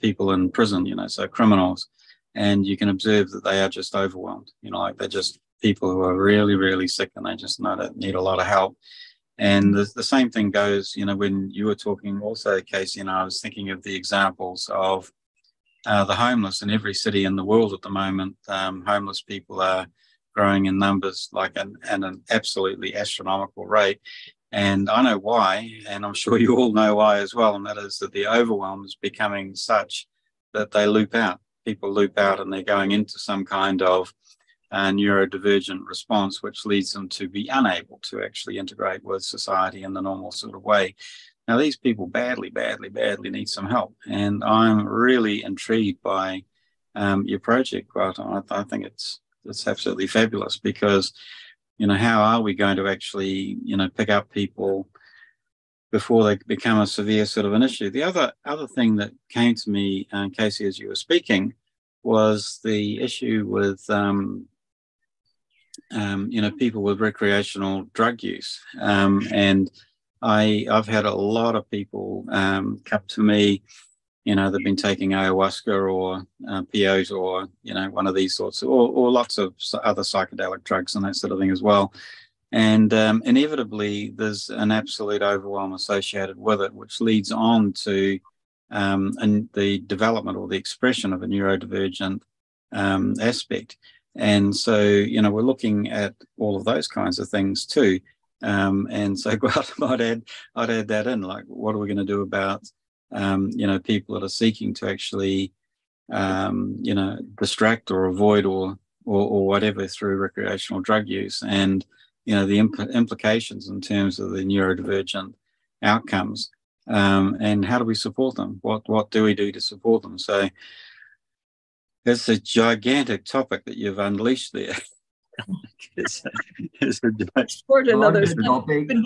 people in prison, you know, so criminals, and you can observe that they are just overwhelmed, you know, like they're just people who are really, really sick and they just need a lot of help. And the same thing goes, you know, when you were talking also, Casey, and I was thinking of the examples of the homeless in every city in the world at the moment. Homeless people are growing in numbers like at an absolutely astronomical rate. And I know why, and I'm sure you all know why as well, and that is that the overwhelm is becoming such that they loop out. People loop out and they're going into some kind of neurodivergent response, which leads them to be unable to actually integrate with society in the normal sort of way. Now, these people badly need some help, and I'm really intrigued by your project, Gautam. I think it's absolutely fabulous because, you know, how are we going to actually, you know, pick up people before they become a severe sort of an issue? The other thing that came to me, Casey, as you were speaking, was the issue with, you know, people with recreational drug use. And I've had a lot of people come to me, you know, they've been taking ayahuasca or peyote or, you know, one of these sorts, or lots of other psychedelic drugs and that sort of thing as well. And inevitably, there's an absolute overwhelm associated with it, which leads on to the development or the expression of a neurodivergent aspect. And so, you know, we're looking at all of those kinds of things too. And so I'd add that in, like, what are we going to do about, you know, people that are seeking to actually, you know, distract or avoid or whatever through recreational drug use, and, you know, the implications in terms of the neurodivergent outcomes, and how do we support them? What do we do to support them? So it's a gigantic topic that you've unleashed there. It's another topic. But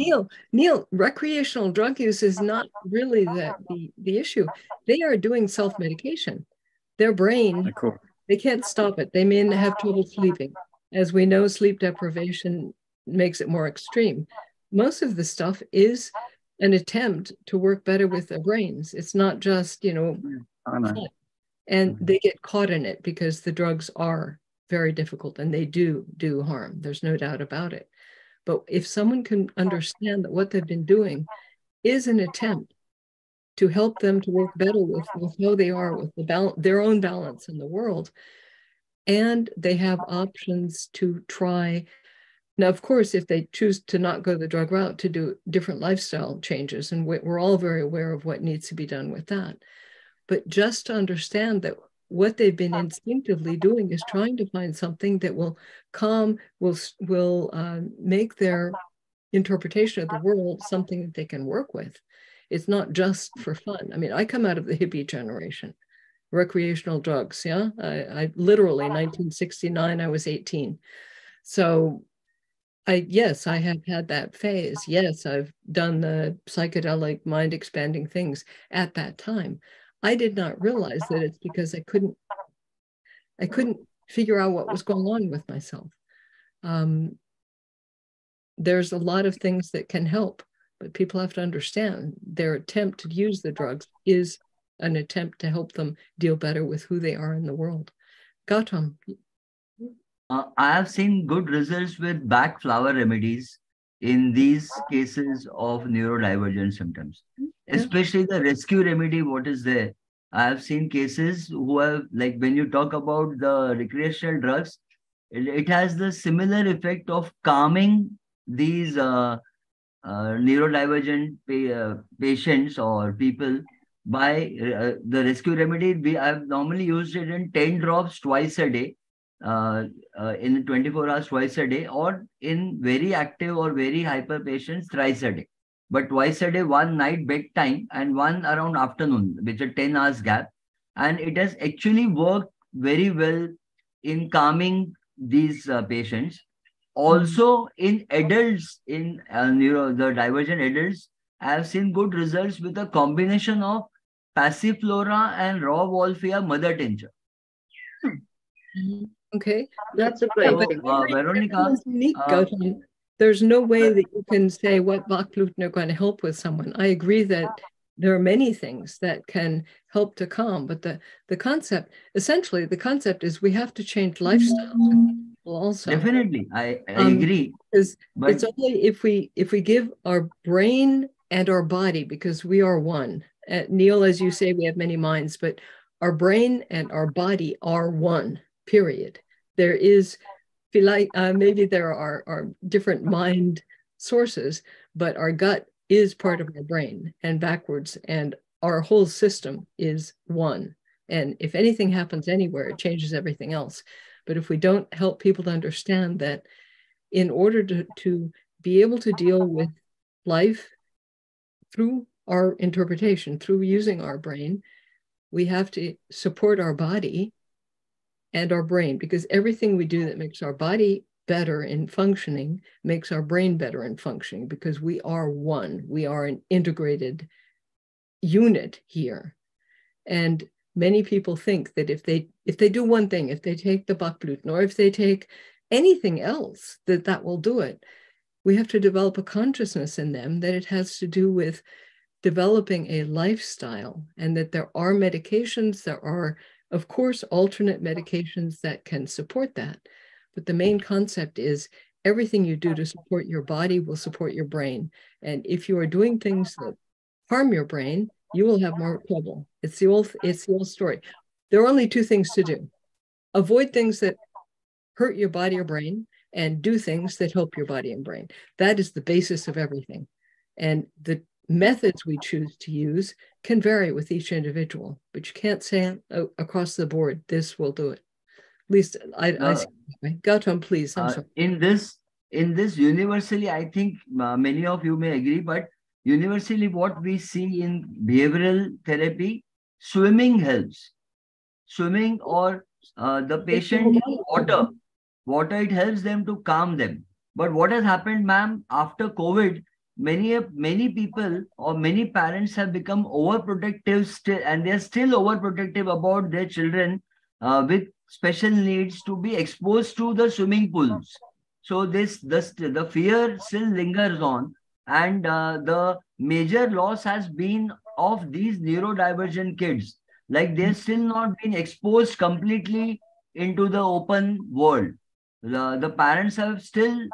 Neil, recreational drug use is not really the issue. They are doing self-medication. Their brain, they can't stop it. They may have trouble sleeping. As we know, sleep deprivation makes it more extreme. Most of the stuff is an attempt to work better with their brains. It's not just, you know, and they get caught in it because the drugs are very difficult and they do harm. There's no doubt about it. But if someone can understand that what they've been doing is an attempt to help them to work better with how they are, with their own balance in the world, and they have options to try. Now, of course, if they choose to not go the drug route, to do different lifestyle changes, and we're all very aware of what needs to be done with that. But just to understand that what they've been instinctively doing is trying to find something that will calm, will make their interpretation of the world something that they can work with. It's not just for fun. I mean, I come out of the hippie generation, recreational drugs. Yeah, I literally 1969, I was 18. So Yes, I have had that phase. Yes, I've done the psychedelic mind expanding things at that time. I did not realize that it's because I couldn't figure out what was going on with myself. There's a lot of things that can help, but people have to understand their attempt to use the drugs is an attempt to help them deal better with who they are in the world. Gautam. I have seen good results with back flower remedies in these cases of neurodivergent symptoms, especially the rescue remedy, what is there. I have seen cases who have, like when you talk about the recreational drugs, it has the similar effect of calming these neurodivergent patients or people by the rescue remedy. I've normally used it in 10 drops twice a day, in 24 hours twice a day, or in very active or very hyper patients thrice a day. But twice a day, one night bedtime and one around afternoon, which is a 10 hours gap. And it has actually worked very well in calming these patients. Also, in adults, in the divergent adults, I have seen good results with a combination of Passiflora and raw Wolffia mother tincture. Okay, that's a great thing. Veronica, there's no way that you can say what Bach-Gluten are going to help with someone. I agree that there are many things that can help to calm, but the concept, essentially, the concept is we have to change lifestyle. Also, definitely, I agree. Because it's only if we give our brain and our body, because we are one. Neil, as you say, we have many minds, but our brain and our body are one. Period. There is, maybe there are different mind sources, but our gut is part of our brain and backwards, and our whole system is one. And if anything happens anywhere, it changes everything else. But if we don't help people to understand that in order to be able to deal with life through our interpretation, through using our brain, we have to support our body and our brain, because everything we do that makes our body better in functioning makes our brain better in functioning, because we are one. We are an integrated unit here. And many people think that if they do one thing, if they take the Bach-Gluten, or if they take anything else, that will do it. We have to develop a consciousness in them that it has to do with developing a lifestyle, and that there are medications, there are, of course, alternate medications that can support that. But the main concept is everything you do to support your body will support your brain. And if you are doing things that harm your brain, you will have more trouble. It's the old story. There are only two things to do. Avoid things that hurt your body or brain, and do things that help your body and brain. That is the basis of everything. And the methods we choose to use can vary with each individual, but you can't say across the board, this will do it. At least I see. Gautam, please. I'm sorry. In this universally, I think many of you may agree, but universally what we see in behavioral therapy, swimming helps. Swimming, or the patient water, it helps them to calm them. But what has happened, ma'am, after COVID, many people or many parents have become overprotective still, and they're still overprotective about their children with special needs to be exposed to the swimming pools. So the fear still lingers on, and the major loss has been of these neurodivergent kids. Like they've still not been exposed completely into the open world. The parents are still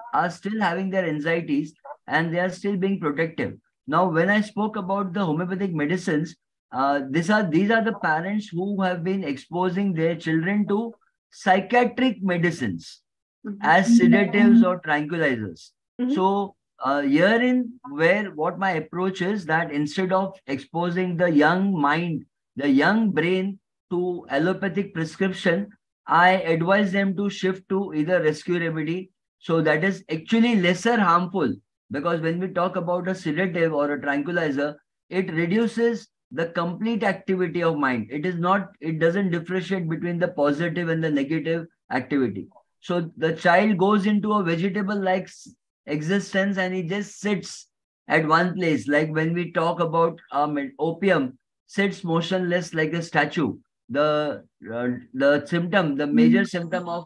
having their anxieties, and they are still being protective. Now, when I spoke about the homeopathic medicines, these are the parents who have been exposing their children to psychiatric medicines as sedatives or tranquilizers. So herein, what my approach is, that instead of exposing the young mind, the young brain to allopathic prescription, I advise them to shift to either rescue remedy. So that is actually lesser harmful, because when we talk about a sedative or a tranquilizer, it reduces the complete activity of mind. It doesn't differentiate between the positive and the negative activity. So the child goes into a vegetable-like existence and he just sits at one place. Like when we talk about opium, sits motionless like a statue. The symptom, the major symptom of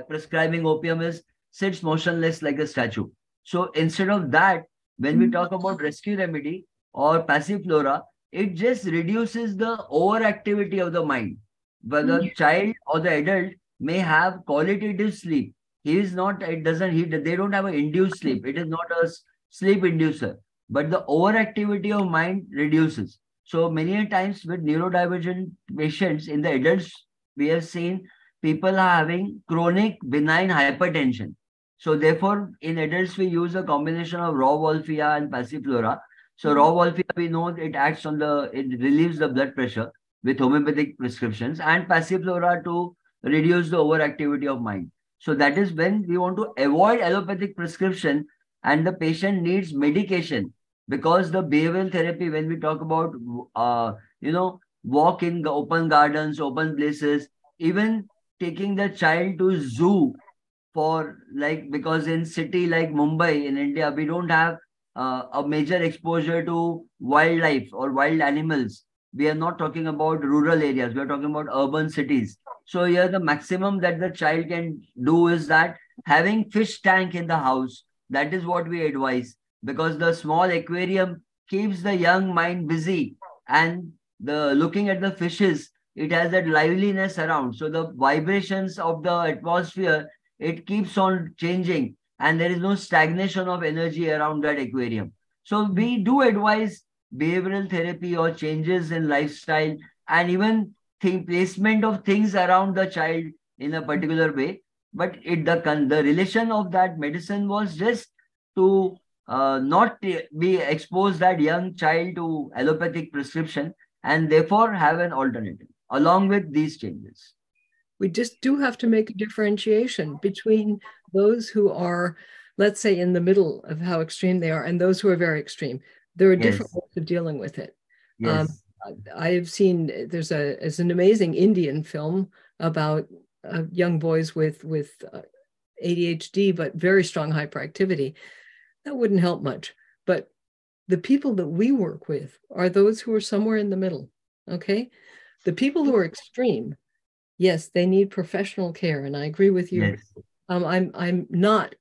prescribing opium is sits motionless like a statue. So instead of that, when we talk about rescue remedy or passiflora, it just reduces the overactivity of the mind. But the child or the adult may have qualitative sleep. He is not, it doesn't, they don't have an induced sleep. It is not a sleep inducer, but the overactivity of mind reduces. So many times with neurodivergent patients in the adults, we have seen people are having chronic benign hypertension. So therefore, in adults, we use a combination of raw Wolffia and passiflora. So raw Wolffia, we know it acts on it relieves the blood pressure with homeopathic prescriptions, and passiflora to reduce the overactivity of mind. So that is when we want to avoid allopathic prescription and the patient needs medication, because the behavioral therapy, when we talk about, walk in the open gardens, open places, even taking the child to zoo for because in city like Mumbai in India, we don't have a major exposure to wildlife or wild animals. We are not talking about rural areas. We are talking about urban cities. So here the maximum that the child can do is that having fish tank in the house, that is what we advise, because the small aquarium keeps the young mind busy, and the looking at the fishes, it has that liveliness around. So the vibrations of the atmosphere, it keeps on changing, and there is no stagnation of energy around that aquarium. So we do advise behavioral therapy or changes in lifestyle, and even placement of things around the child in a particular way. But the relation of that medicine was just to not be exposed that young child to allopathic prescription, and therefore have an alternative along with these changes. We just do have to make a differentiation between those who are, let's say, in the middle of how extreme they are and those who are very extreme. There are different ways of dealing with it. Yes. I've seen, there's an amazing Indian film about young boys with ADHD, but very strong hyperactivity. That wouldn't help much. But the people that we work with are those who are somewhere in the middle, okay? The people who are extreme, yes, they need professional care, and I agree with you. Yes. I'm not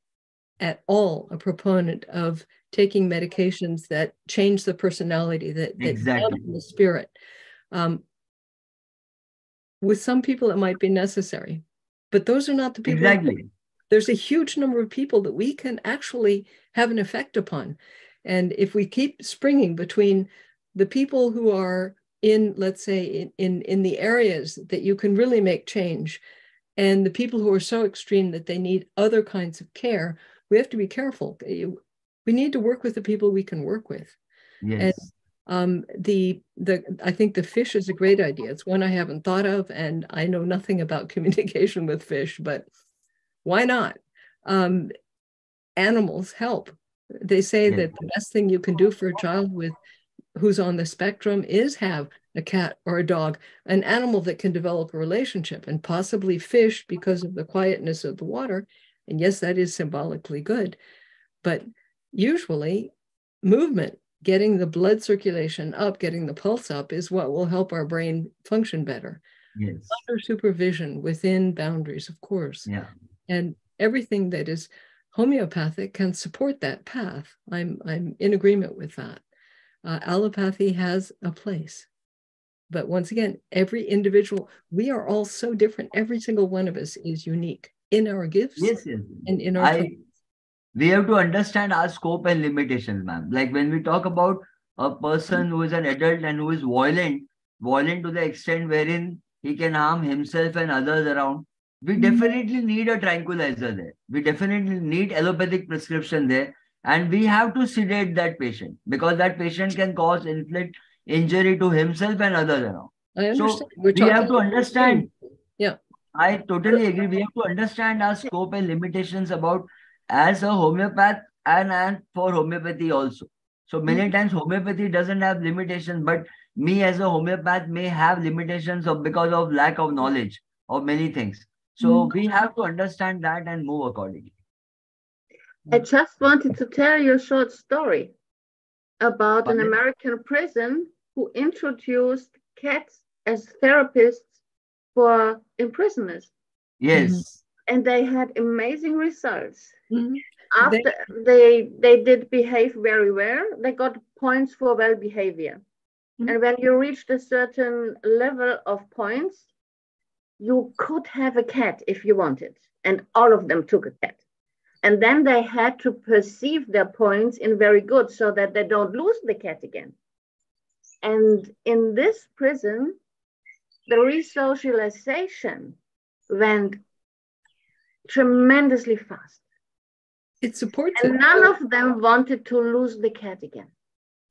at all a proponent of taking medications that change the personality, that Exactly. dampen the spirit. With some people, it might be necessary, but those are not the people. Exactly. There's a huge number of people that we can actually have an effect upon. And if we keep springing between the people who are in, let's say, in the areas that you can really make change, and the people who are so extreme that they need other kinds of care, we have to be careful. We need to work with the people we can work with. Yes. And I think the fish is a great idea. It's one I haven't thought of, and I know nothing about communication with fish, but why not? Animals help. They say that the best thing you can do for a child who's on the spectrum is have a cat or a dog, an animal that can develop a relationship, and possibly fish because of the quietness of the water. And yes, that is symbolically good. But usually movement, getting the blood circulation up, getting the pulse up, is what will help our brain function better. Yes. Under supervision, within boundaries, of course. Yeah. And everything that is homeopathic can support that path. I'm in agreement with that. Allopathy has a place. But once again, every individual, we are all so different. Every single one of us is unique in our gifts. Yes. And in our we have to understand our scope and limitations, ma'am. Like when we talk about a person who is an adult and who is violent to the extent wherein he can harm himself and others around, we definitely need a tranquilizer there. We definitely need allopathic prescription there. And we have to sedate that patient, because that patient can inflict injury to himself and others around. I understand. So we have to understand. Yeah. I totally agree. We have to understand our scope and limitations about as a homeopath and for homeopathy also. So many times homeopathy doesn't have limitations, but me as a homeopath may have limitations because of lack of knowledge of many things. So we have to understand that and move accordingly. I just wanted to tell you a short story about an American prison who introduced cats as therapists for imprisoners. Yes. And they had amazing results. Mhm. After they did behave very well, they got points for well behavior. Mhm. And when you reached a certain level of points, you could have a cat if you wanted. And all of them took a cat. And then they had to perceive their points in very good so that they don't lose the cat again. And in this prison, the resocialization went tremendously fast. It supports And it. none of them wanted to lose the cat again.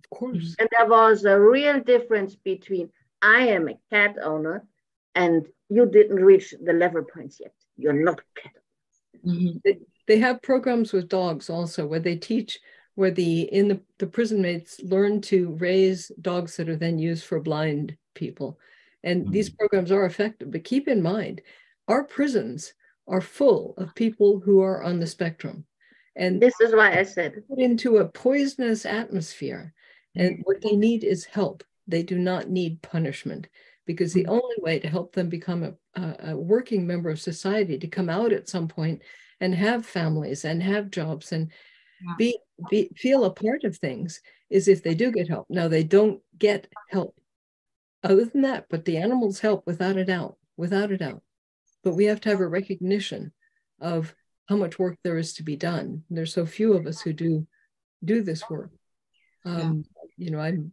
Of course. And there was a real difference between I am a cat owner and you didn't reach the level points yet. You're not a cat owner. They have programs with dogs also where they teach, where the prison mates learn to raise dogs that are then used for blind people. And these programs are effective, but keep in mind, our prisons are full of people who are on the spectrum. And this is why I said put into a poisonous atmosphere. And what they need is help. They do not need punishment, because the only way to help them become a working member of society, to come out at some point and have families and have jobs and feel a part of things, is if they do get help. Now, they don't get help other than that, but the animals help without a doubt, without a doubt. But we have to have a recognition of how much work there is to be done. There's so few of us who do this work. You know,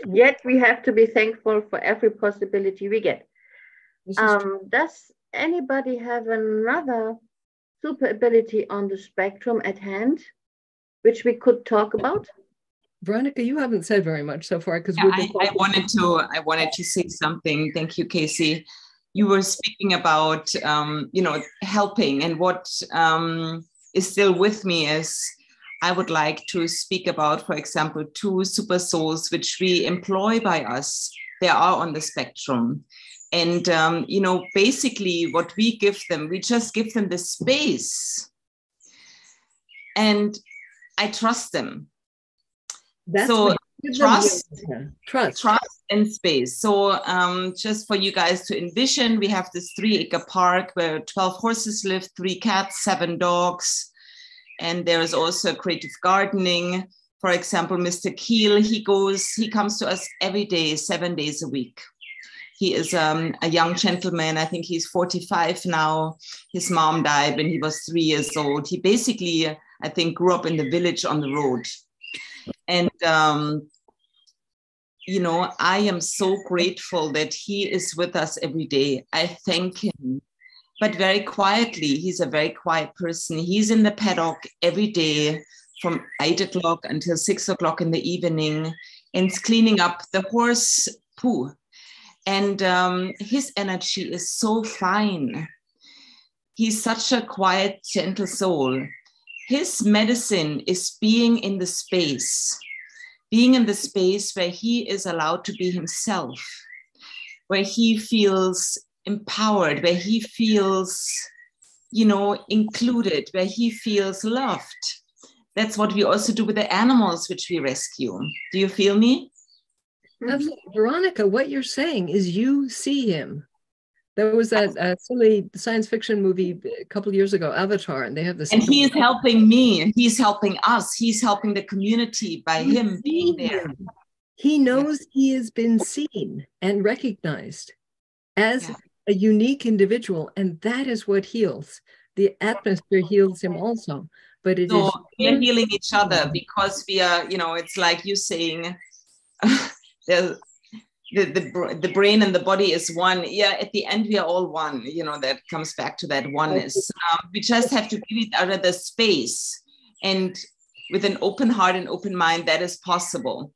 yet we have to be thankful for every possibility we get. Does anybody have another super ability on the spectrum at hand, which we could talk about? Veronica, you haven't said very much so far, because I wanted to say something. Thank you, Casey. You were speaking about helping, and what is still with me is I would like to speak about, for example, 2 super souls which we employ by us. They are on the spectrum. And, basically what we give them, we just give them the space. And I trust them. That's so trust and space. So just for you guys to envision, we have this 3-acre park where 12 horses live, 3 cats, 7 dogs. And there is also creative gardening. For example, Mr. Keel, he comes to us every day, 7 days a week. He is a young gentleman. I think he's 45 now. His mom died when he was 3 years old. He basically, I think, grew up in the village on the road. And, I am so grateful that he is with us every day. I thank him. But very quietly, he's a very quiet person. He's in the paddock every day from 8 o'clock until 6 o'clock in the evening, and cleaning up the horse poo. And his energy is so fine. He's such a quiet, gentle soul. His medicine is being in the space where he is allowed to be himself, where he feels empowered, where he feels, included, where he feels loved. That's what we also do with the animals which we rescue. Do you feel me? Absolutely. Veronica, what you're saying is you see him. There was that silly science fiction movie a couple of years ago, Avatar, and they have this. And he is helping me, and he's helping us. He's helping the community by him being there. He knows he has been seen and recognized as a unique individual, and that is what heals. The atmosphere heals him also, but we are healing each other, because we are, it's like you saying, the brain and the body is one. Yeah, at the end we are all one. That comes back to that oneness. We just have to give each other the space, and with an open heart and open mind, that is possible,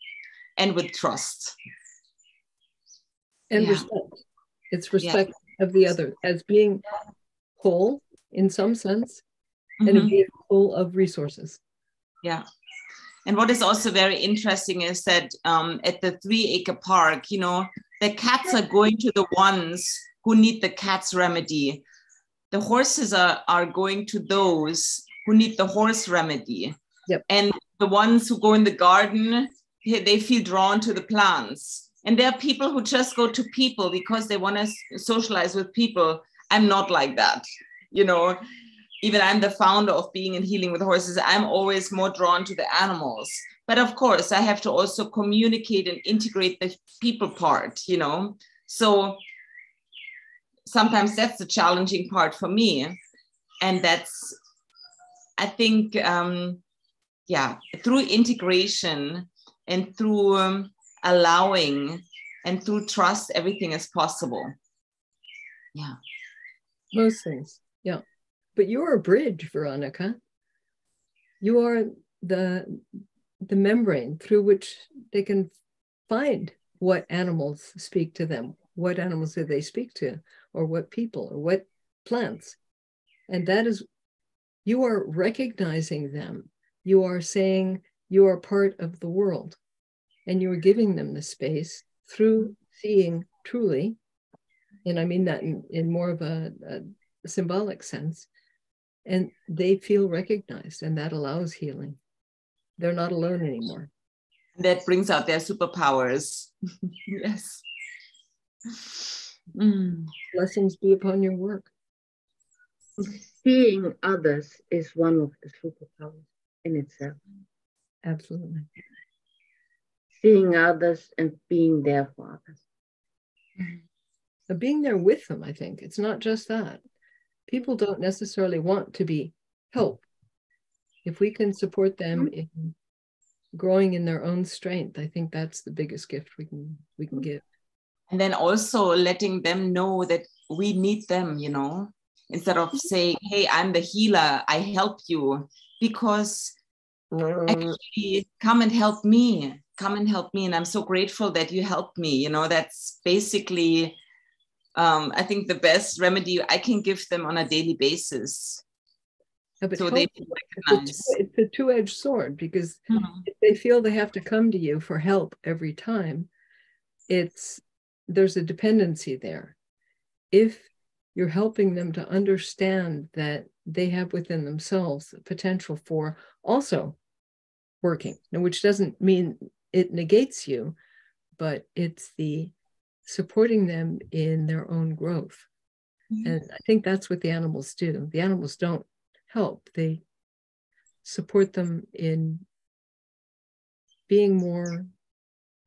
and with trust and respect. It's respect of the other as being whole in some sense, and being full of resources. Yeah. And what is also very interesting is that at the 3-acre park, the cats are going to the ones who need the cat's remedy. The horses are going to those who need the horse remedy. Yep. And the ones who go in the garden, they feel drawn to the plants. And there are people who just go to people because they want to socialize with people. I'm not like that. You know, even I'm the founder of Being and Healing with Horses. I'm always more drawn to the animals. But of course, I have to also communicate and integrate the people part, you know. So sometimes that's the challenging part for me. And that's, I think, through integration and through allowing and through trust, everything is possible. Yeah. Most things, yeah. But you're a bridge, Veronica. You are the membrane through which they can find what animals speak to them, what animals do they speak to, or what people, or what plants. And that is, you are recognizing them. You are saying you are part of the world, and you are giving them the space through seeing truly, and I mean that in more of a symbolic sense, and they feel recognized, and that allows healing. They're not alone anymore. That brings out their superpowers. Yes. Mm. Blessings be upon your work. Seeing others is one of the superpowers in itself. Absolutely. Seeing others and being there for others. But being there with them, I think. It's not just that. People don't necessarily want to be helped. If we can support them in growing in their own strength, I think that's the biggest gift we can give. And then also letting them know that we need them, you know, instead of saying, hey, I'm the healer, I help you, because actually come and help me. And I'm so grateful that you helped me. You know, that's basically, I think, the best remedy I can give them on a daily basis. So they recognize. It's a two-edged sword, because if they feel they have to come to you for help every time, there's a dependency there. If you're helping them to understand that they have within themselves the potential for also working, which doesn't mean it negates you, but it's the supporting them in their own growth. And I think that's what the animals do. The animals don't help. They support them in being more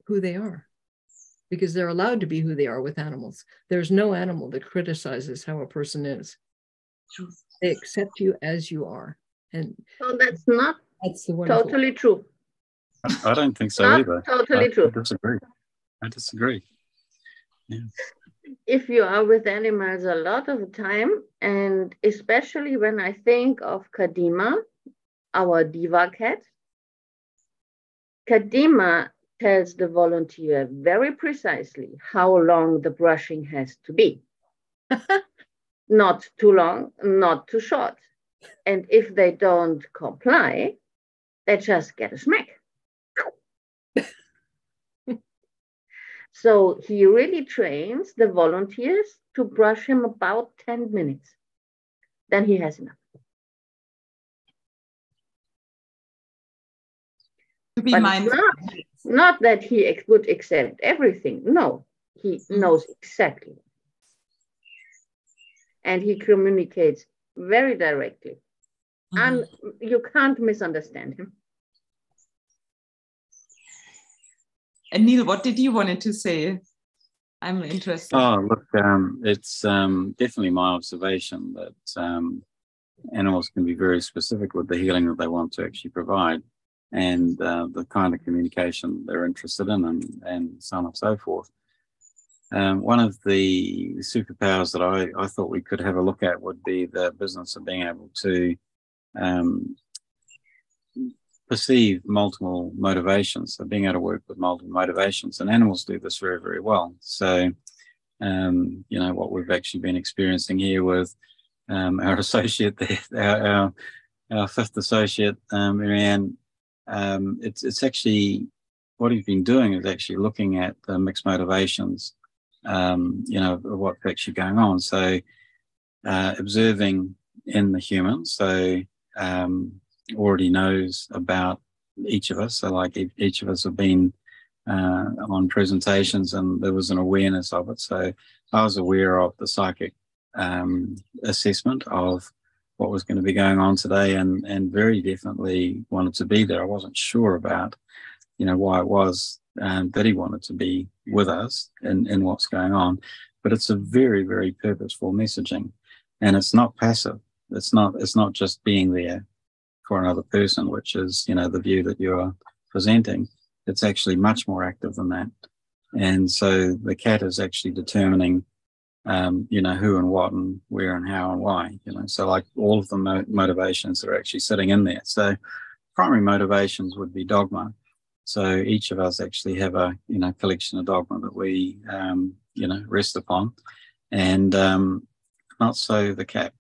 who they are, because they're allowed to be who they are with animals. There's no animal that criticizes how a person is. They accept you as you are. And so that's the wonderful. Totally true. I don't think so not either. Totally true. I disagree. Yeah. If you are with animals a lot of the time, and especially when I think of Kadima, our diva cat, Kadima tells the volunteer very precisely how long the brushing has to be. Not too long, not too short. And if they don't comply, they just get a smack. So he really trains the volunteers to brush him about 10 minutes. Then he has enough. To be mindful. Not that he would accept everything. No, he knows exactly. And he communicates very directly. And you can't misunderstand him. And Neil, what did you want to say? I'm interested. Oh, look, it's definitely my observation that animals can be very specific with the healing that they want to actually provide, and the kind of communication they're interested in, and so on and so forth. One of the superpowers that I thought we could have a look at would be the business of being able to perceive multiple motivations, so being able to work with multiple motivations, and animals do this very, very well. So, you know, what we've actually been experiencing here with our associate, our fifth associate, Marianne, it's actually, what he's been doing is actually looking at the mixed motivations, you know, of what's actually going on. So, observing in the human, so already knows about each of us. So like each of us have been on presentations and there was an awareness of it. So I was aware of the psychic assessment of what was going to be going on today, and very definitely wanted to be there. I wasn't sure about, why it was that he wanted to be with us in what's going on, but it's a very, very purposeful messaging, and it's not passive. It's not just being there for another person, which is, the view that you're presenting. It's actually much more active than that. And so the cat is actually determining who and what and where and how and why, so like all of the motivations are actually sitting in there. So primary motivations would be dogma. So each of us actually have a, collection of dogma that we, rest upon, and not so the cat.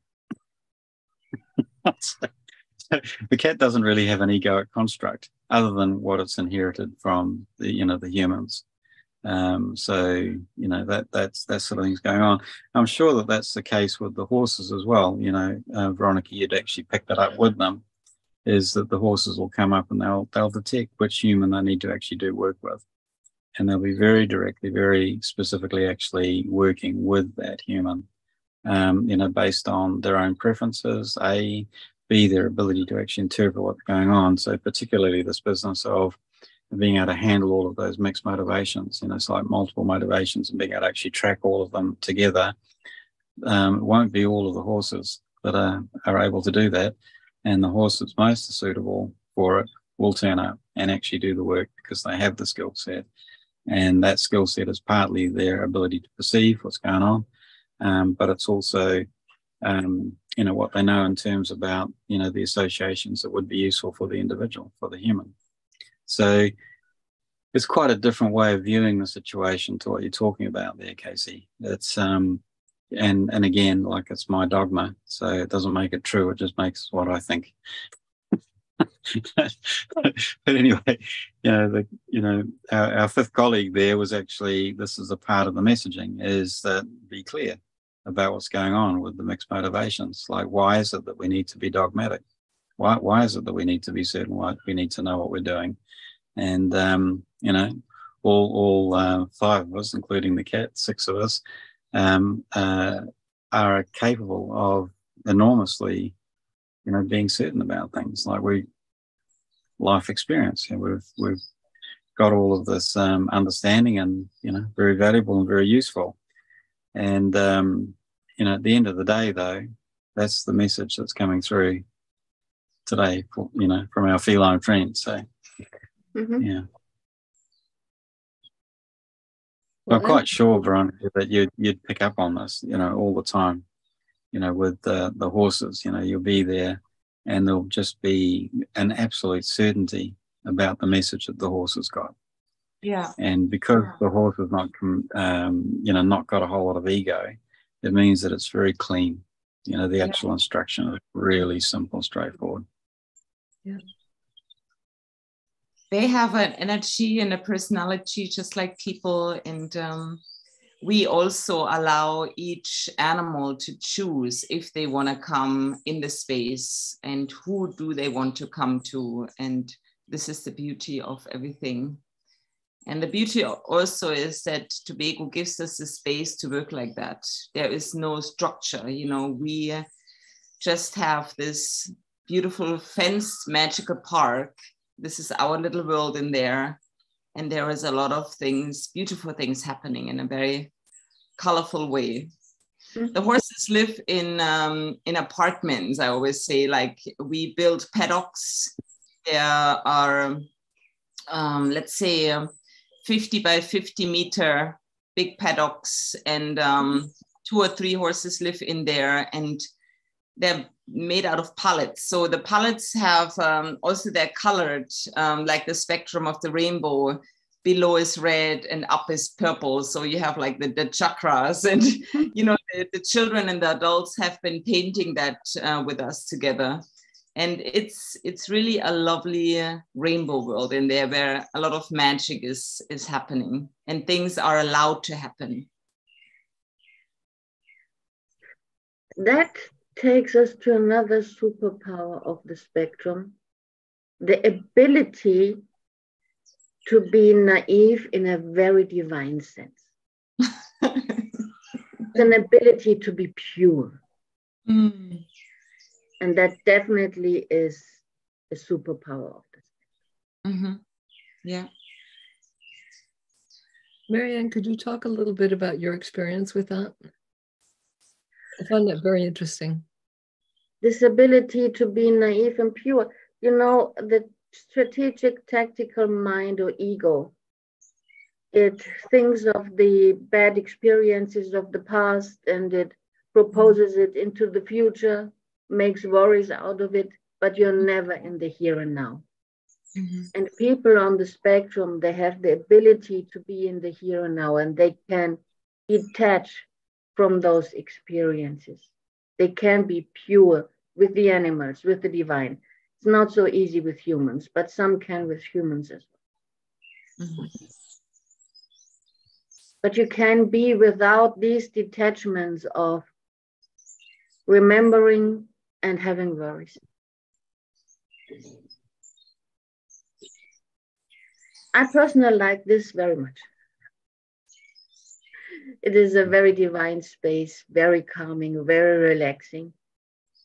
The cat doesn't really have an egoic construct other than what it's inherited from the, the humans. So that's that sort of thing's going on. I'm sure that that's the case with the horses as well. Veronica, you'd actually pick that up with them, is that the horses will come up and they'll detect which human they need to actually do work with, and they'll be very directly, very specifically actually working with that human, based on their own preferences, B, their ability to actually interpret what's going on. So particularly this business of being able to handle all of those mixed motivations, so like multiple motivations, and being able to actually track all of them together. It won't be all of the horses that are able to do that, and the horse that's most suitable for it will turn up and actually do the work because they have the skill set, and that skill set is partly their ability to perceive what's going on, but it's also what they know in terms about the associations that would be useful for the individual, for the human. So it's quite a different way of viewing the situation to what you're talking about there, Casey. It's and again, like, it's my dogma, so it doesn't make it true. It just makes what I think. But anyway, our fifth colleague there was actually, this is a part of the messaging, is that be clear about what's going on with the mixed motivations. Like, why is it that we need to be dogmatic? Why is it that we need to be certain? Why we need to know what we're doing? And all five of us, including the cat, six of us, are capable of enormously, being certain about things. Like, life experience, we've got all of this understanding, and very valuable and very useful. And at the end of the day, though, that's the message that's coming through today, from our feline friends. So yeah. Well, I'm quite sure, Veronica, that you'd pick up on this, all the time, with the horses. You'll be there, and there'll just be an absolute certainty about the message that the horse has got. Yeah. And because the horse has not got a whole lot of ego, it means that it's very clean. The actual instruction is really simple, straightforward. Yeah. They have an energy and a personality just like people, and we also allow each animal to choose if they want to come in the space and who do they want to come to. And this is the beauty of everything. And the beauty also is that Tobago gives us the space to work like that. There is no structure, we just have this beautiful fenced magical park. This is our little world in there. And there is a lot of things, beautiful things happening in a very colorful way. Mm-hmm. The horses live in apartments, I always say. Like, we build paddocks. There are, let's say, 50 by 50 meter big paddocks, and 2 or 3 horses live in there, and they're made out of pallets. So the pallets have also, they're colored like the spectrum of the rainbow. Below is red and up is purple. So you have like the chakras, and the children and the adults have been painting that with us together. And it's really a lovely rainbow world in there, where a lot of magic is happening and things are allowed to happen. That takes us to another superpower of the spectrum, the ability to be naive in a very divine sense. It's an ability to be pure. Mm. And that definitely is a superpower of this. Mm-hmm. Yeah. Marianne, could you talk a little bit about your experience with that? I found that very interesting. This ability to be naive and pure. You know, the strategic tactical mind or ego, it thinks of the bad experiences of the past and it proposes it into the future, makes worries out of it, but you're never in the here and now. Mm-hmm. And people on the spectrum, they have the ability to be in the here and now, and they can detach from those experiences. They can be pure with the animals, with the divine. It's not so easy with humans, but some can with humans as well. Mm-hmm. But you can be without these detachments of remembering and having worries. I personally like this very much. It is a very divine space, very calming, very relaxing.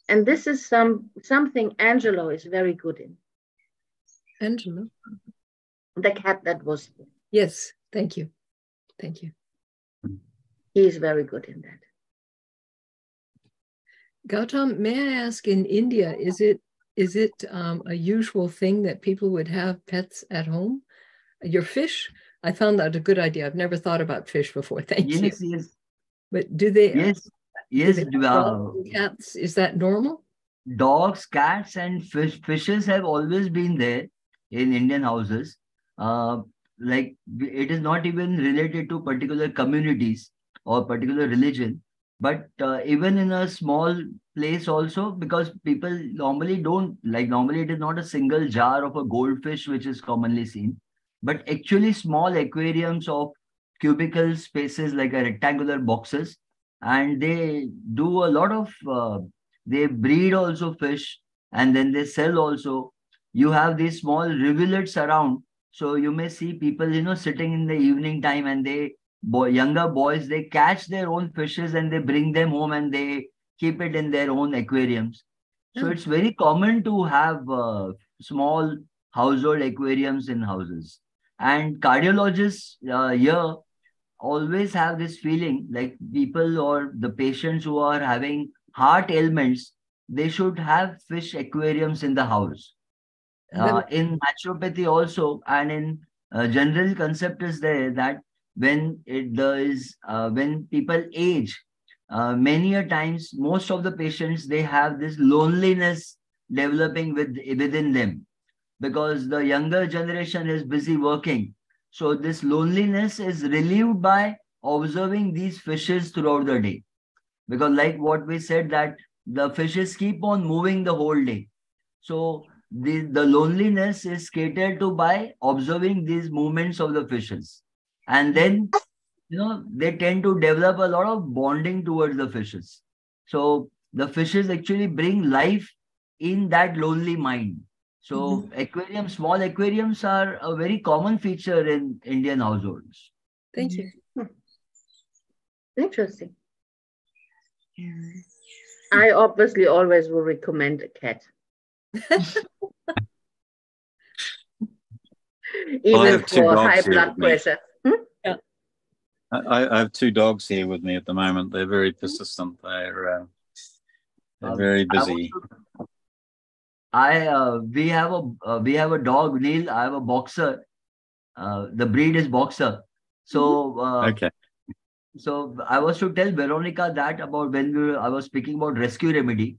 And this is something Angelo is very good in. Angelo? The cat that was here. Yes, thank you. Thank you. He is very good in that. Gautam, may I ask, in India, is it a usual thing that people would have pets at home? Your fish, I found that a good idea. I've never thought about fish before. Thank you. Yes. But do they? Yes. Do they have dogs and cats? Is that normal? Dogs, cats, and fishes have always been there in Indian houses. Like it is not even related to particular communities or particular religion, but even in a small place also, because people normally don't like. Normally, it is not a single jar of a goldfish which is commonly seen, but actually small aquariums of cubicle spaces like a rectangular boxes, and they do a lot of. They breed also fish, and then they sell also. You have these small rivulets around, so you may see people, sitting in the evening time, and younger boys, they catch their own fishes and they bring them home and they keep it in their own aquariums. So it's very common to have small household aquariums in houses. And cardiologists here always have this feeling like people or the patients who are having heart ailments, they should have fish aquariums in the house. In naturopathy also, and in general concept is there that when when people age, many a times, most of the patients, they have this loneliness developing within them because the younger generation is busy working. So this loneliness is relieved by observing these fishes throughout the day. Because like what we said, that the fishes keep on moving the whole day. So the loneliness is catered to by observing these movements of the fishes. And then, they tend to develop a lot of bonding towards the fishes. So the fishes actually bring life in that lonely mind. So small aquariums are a very common feature in Indian households. Thank you. Interesting. I obviously always will recommend a cat. Even for high blood pressure. Yeah. I have two dogs here with me at the moment. They're very persistent. They're very busy. We have a dog, Neil. I have a boxer. The breed is boxer. So Okay. So I was to tell Veronica that about when I was speaking about rescue remedy.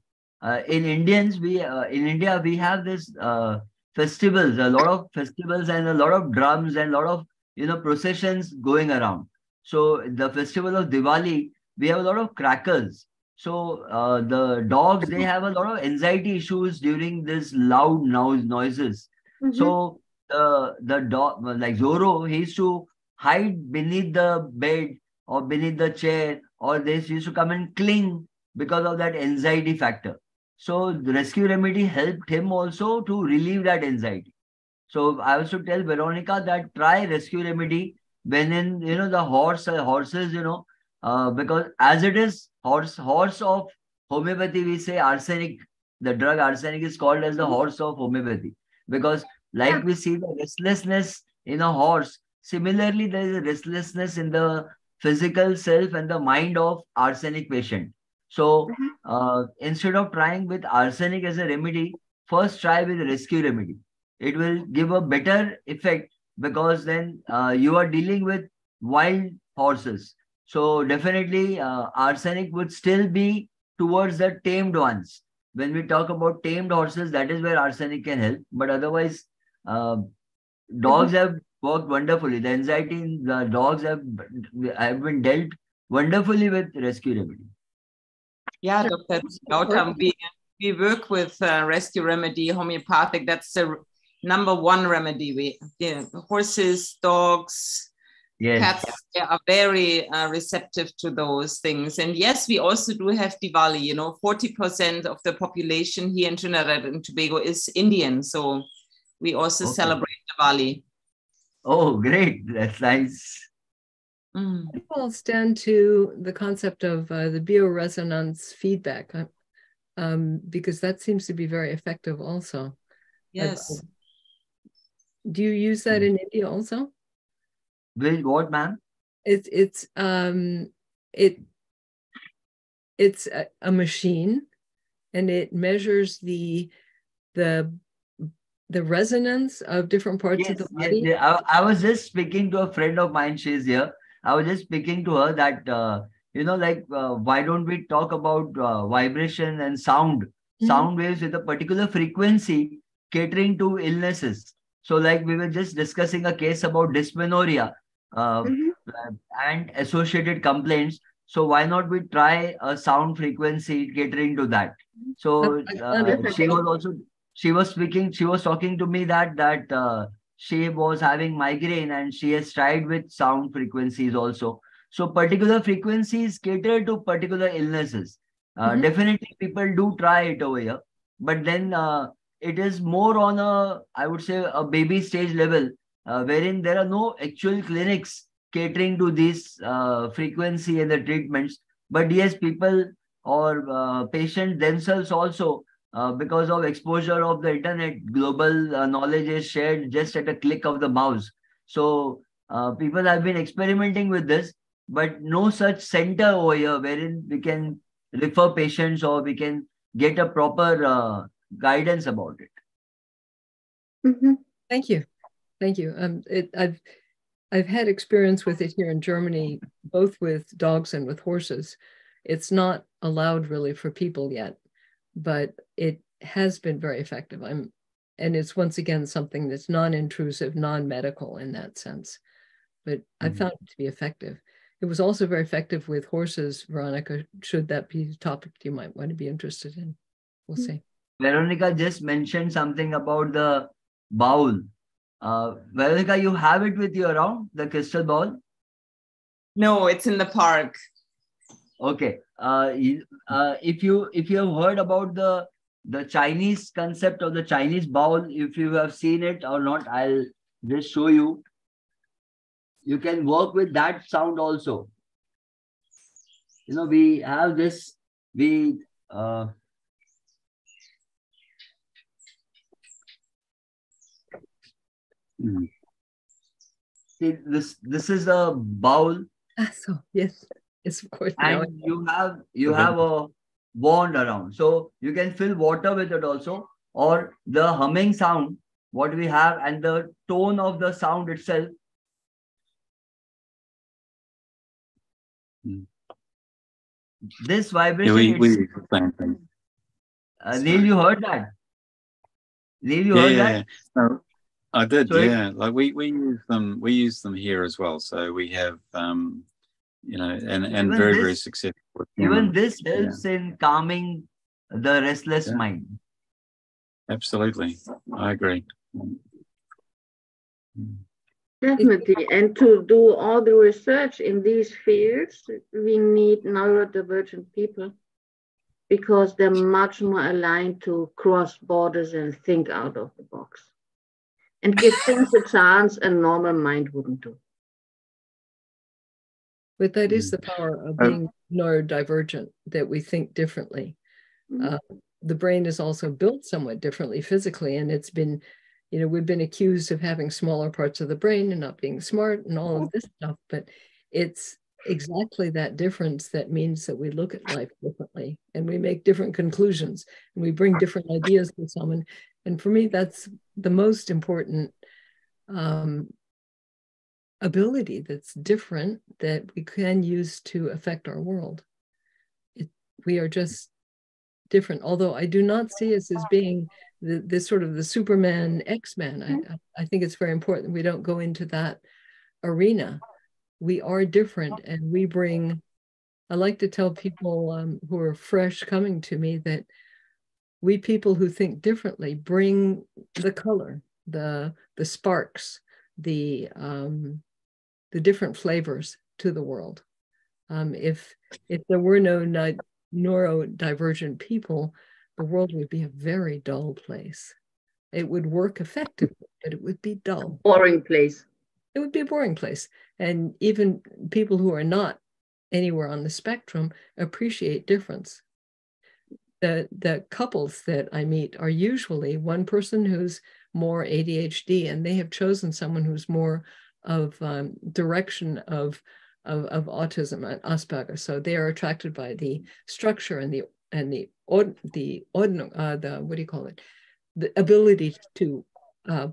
In India we have this festivals, a lot of festivals and a lot of drums and a lot of processions going around. So the festival of Diwali, we have a lot of crackers. So the dogs, they have a lot of anxiety issues during this loud noises. So the dog, like Zorro, he used to hide beneath the bed or beneath the chair, or they used to come and cling because of that anxiety factor. So the rescue remedy helped him also to relieve that anxiety. So I also tell Veronica that try rescue remedy when in, the horses, because as it is horse of homeopathy, we say arsenic, the drug arsenic is called as the horse of homeopathy, because like we see the restlessness in a horse, similarly there is a restlessness in the physical self and the mind of arsenic patient. So instead of trying with arsenic as a remedy, first try with rescue remedy. It will give a better effect, because then you are dealing with wild horses. So definitely arsenic would still be towards the tamed ones. When we talk about tamed horses, that is where arsenic can help. But otherwise, dogs have worked wonderfully. The anxiety in the dogs have been dealt wonderfully with rescue remedy. Yeah, Dr. Gautam, we work with rescue remedy, homeopathic. That's the #1 remedy. Horses, dogs, cats, they are very receptive to those things. And yes, we also do have Diwali. 40% of the population here in Trinidad and Tobago is Indian. So we also celebrate Diwali. Oh, great. That's nice. I'll stand to the concept of the bioresonance feedback, because that seems to be very effective also. Yes. Do you use that in India also? With what, ma'am? It's a machine, and it measures the resonance of different parts of the body. Yes. I was just speaking to a friend of mine. She's here. I was just speaking to her that, why don't we talk about vibration and sound waves with a particular frequency catering to illnesses. So like we were just discussing a case about dysmenorrhea and associated complaints. So why not we try a sound frequency catering to that? So she was talking to me that she was having migraine and she has tried with sound frequencies also. So particular frequencies cater to particular illnesses. Definitely people do try it over here, but then it is more on I would say a baby stage level, wherein there are no actual clinics catering to this frequency and the treatments. But yes, people or patients themselves also, because of exposure of the internet, global knowledge is shared just at a click of the mouse. So people have been experimenting with this, but no such center over here wherein we can refer patients or we can get a proper guidance about it. Thank you. I've had experience with it here in Germany, both with dogs and with horses. It's not allowed really for people yet, but it has been very effective. And it's once again something that's non-intrusive, non-medical in that sense. But I found it to be effective. It was also very effective with horses, Veronica, should that be a topic you might want to be interested in. We'll see. Veronica just mentioned something about the bowl. Veronica, you have it with you around, the crystal ball? No, it's in the park. Okay. If you have heard about the Chinese concept of the Chinese bowl, if you have seen it or not, I'll just show you. You can work with that sound also. We have this. See, this is a bowl. So yes, of course. And you have a wand around, so you can fill water with it also, or the humming sound what we have and the tone of the sound itself. This vibration. We use the same thing. Neil, you heard that? Neil, you heard that? No, I did. So like we use them here as well. So we have and very successful. Even this helps in calming the restless mind. Absolutely, I agree. Definitely. And to do all the research in these fields, we need neurodivergent people because they're much more aligned to cross borders and think out of the box and give things a chance a normal mind wouldn't do. But that is the power of being neurodivergent, that we think differently. The brain is also built somewhat differently physically, and it's been, you know, we've been accused of having smaller parts of the brain and not being smart and all of this stuff, but it's exactly that difference that means that we look at life differently and we make different conclusions and we bring different ideas to someone. And for me, that's the most important ability that's different that we can use to affect our world. We are just different, although I do not see us as being this sort of the Superman, X-Man. I think it's very important we don't go into that arena. We are different, and we bring, I like to tell people who are fresh coming to me that we people who think differently bring the color, the sparks, the different flavors to the world. If there were no neurodivergent people, the world would be a very dull place. It would work effectively, but it would be dull. Boring place. It would be a boring place. And even people who are not anywhere on the spectrum appreciate difference. The couples that I meet are usually one person who's more ADHD, and they have chosen someone who's more of direction of autism and Asperger. So they are attracted by the structure and the what do you call it? The ability to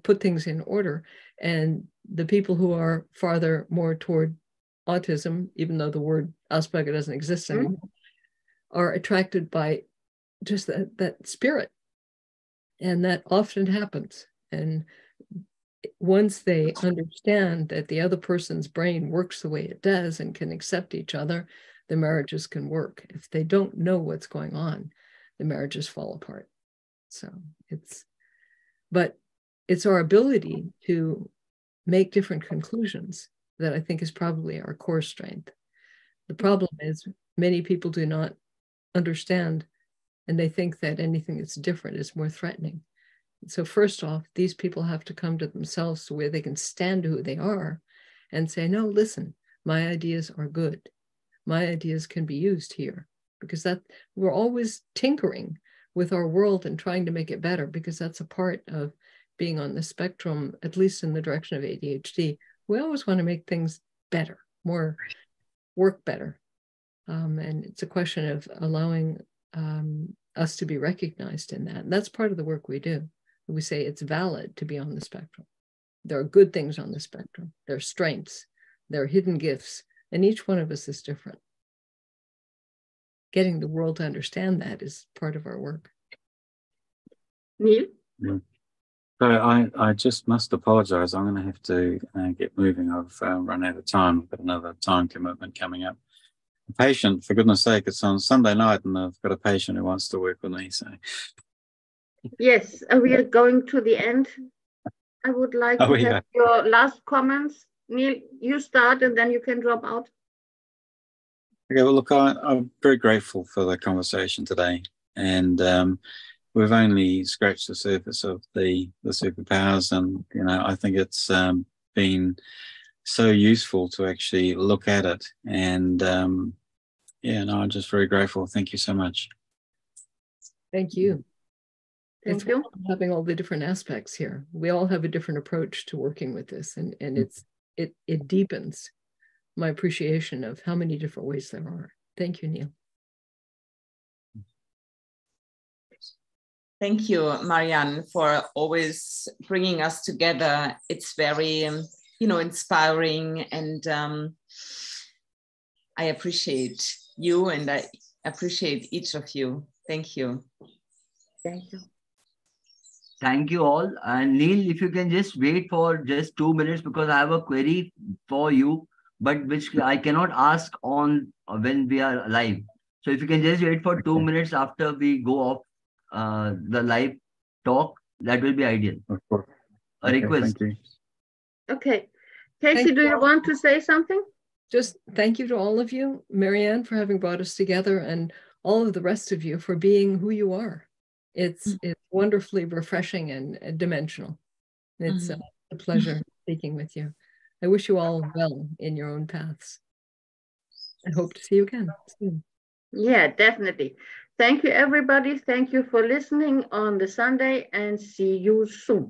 put things in order. And the people who are farther more toward autism, even though the word Asperger doesn't exist anymore, are attracted by just that spirit. And that often happens. And once they understand that the other person's brain works the way it does and can accept each other, the marriages can work. If they don't know what's going on, the marriages fall apart. So but it's our ability to make different conclusions that I think is probably our core strength. The problem is many people do not understand, and they think that anything that's different is more threatening. So first off, these people have to come to themselves to where they can stand who they are and say, no, listen, my ideas are good. My ideas can be used here, because that we're always tinkering with our world and trying to make it better, because that's a part of being on the spectrum, at least in the direction of ADHD. We always want to make things better, more work better. And it's a question of allowing us to be recognized in that. And that's part of the work we do. We say it's valid to be on the spectrum. There are good things on the spectrum. There are strengths. There are hidden gifts. And each one of us is different. Getting the world to understand that is part of our work. Neil? Yeah. So I just must apologize. I'm going to have to get moving. I've run out of time. I've got another time commitment coming up. A patient, for goodness sake, it's on Sunday night and I've got a patient who wants to work with me. So Yes, we are going to the end. I would like to have your last comments. Neil, you start and then you can drop out. Okay, well, look, I'm very grateful for the conversation today. And we've only scratched the surface of the superpowers. And, you know, I think it's been so useful to actually look at it. And yeah, no, I'm just very grateful. Thank you so much. Thank you. Thank you. Having all the different aspects here. We all have a different approach to working with this, and it deepens my appreciation of how many different ways there are. Thank you, Neil. Thank you, Marianne, for always bringing us together. It's very, inspiring, and I appreciate you, and I appreciate each of you. Thank you. Thank you. Thank you all. And Neil, if you can just wait for just 2 minutes, because I have a query for you, but which I cannot ask on when we are live. So if you can just wait for 2 minutes after we go off the live talk, that will be ideal. Of course. A request. Thank you. Okay. Casey, do you want to say something? Just thank you to all of you, Marianne, for having brought us together, and all of the rest of you for being who you are. It's wonderfully refreshing and dimensional. It's a pleasure speaking with you. I wish you all well in your own paths. I hope to see you again soon. Yeah, definitely. Thank you, everybody. Thank you for listening on the Sunday, and see you soon.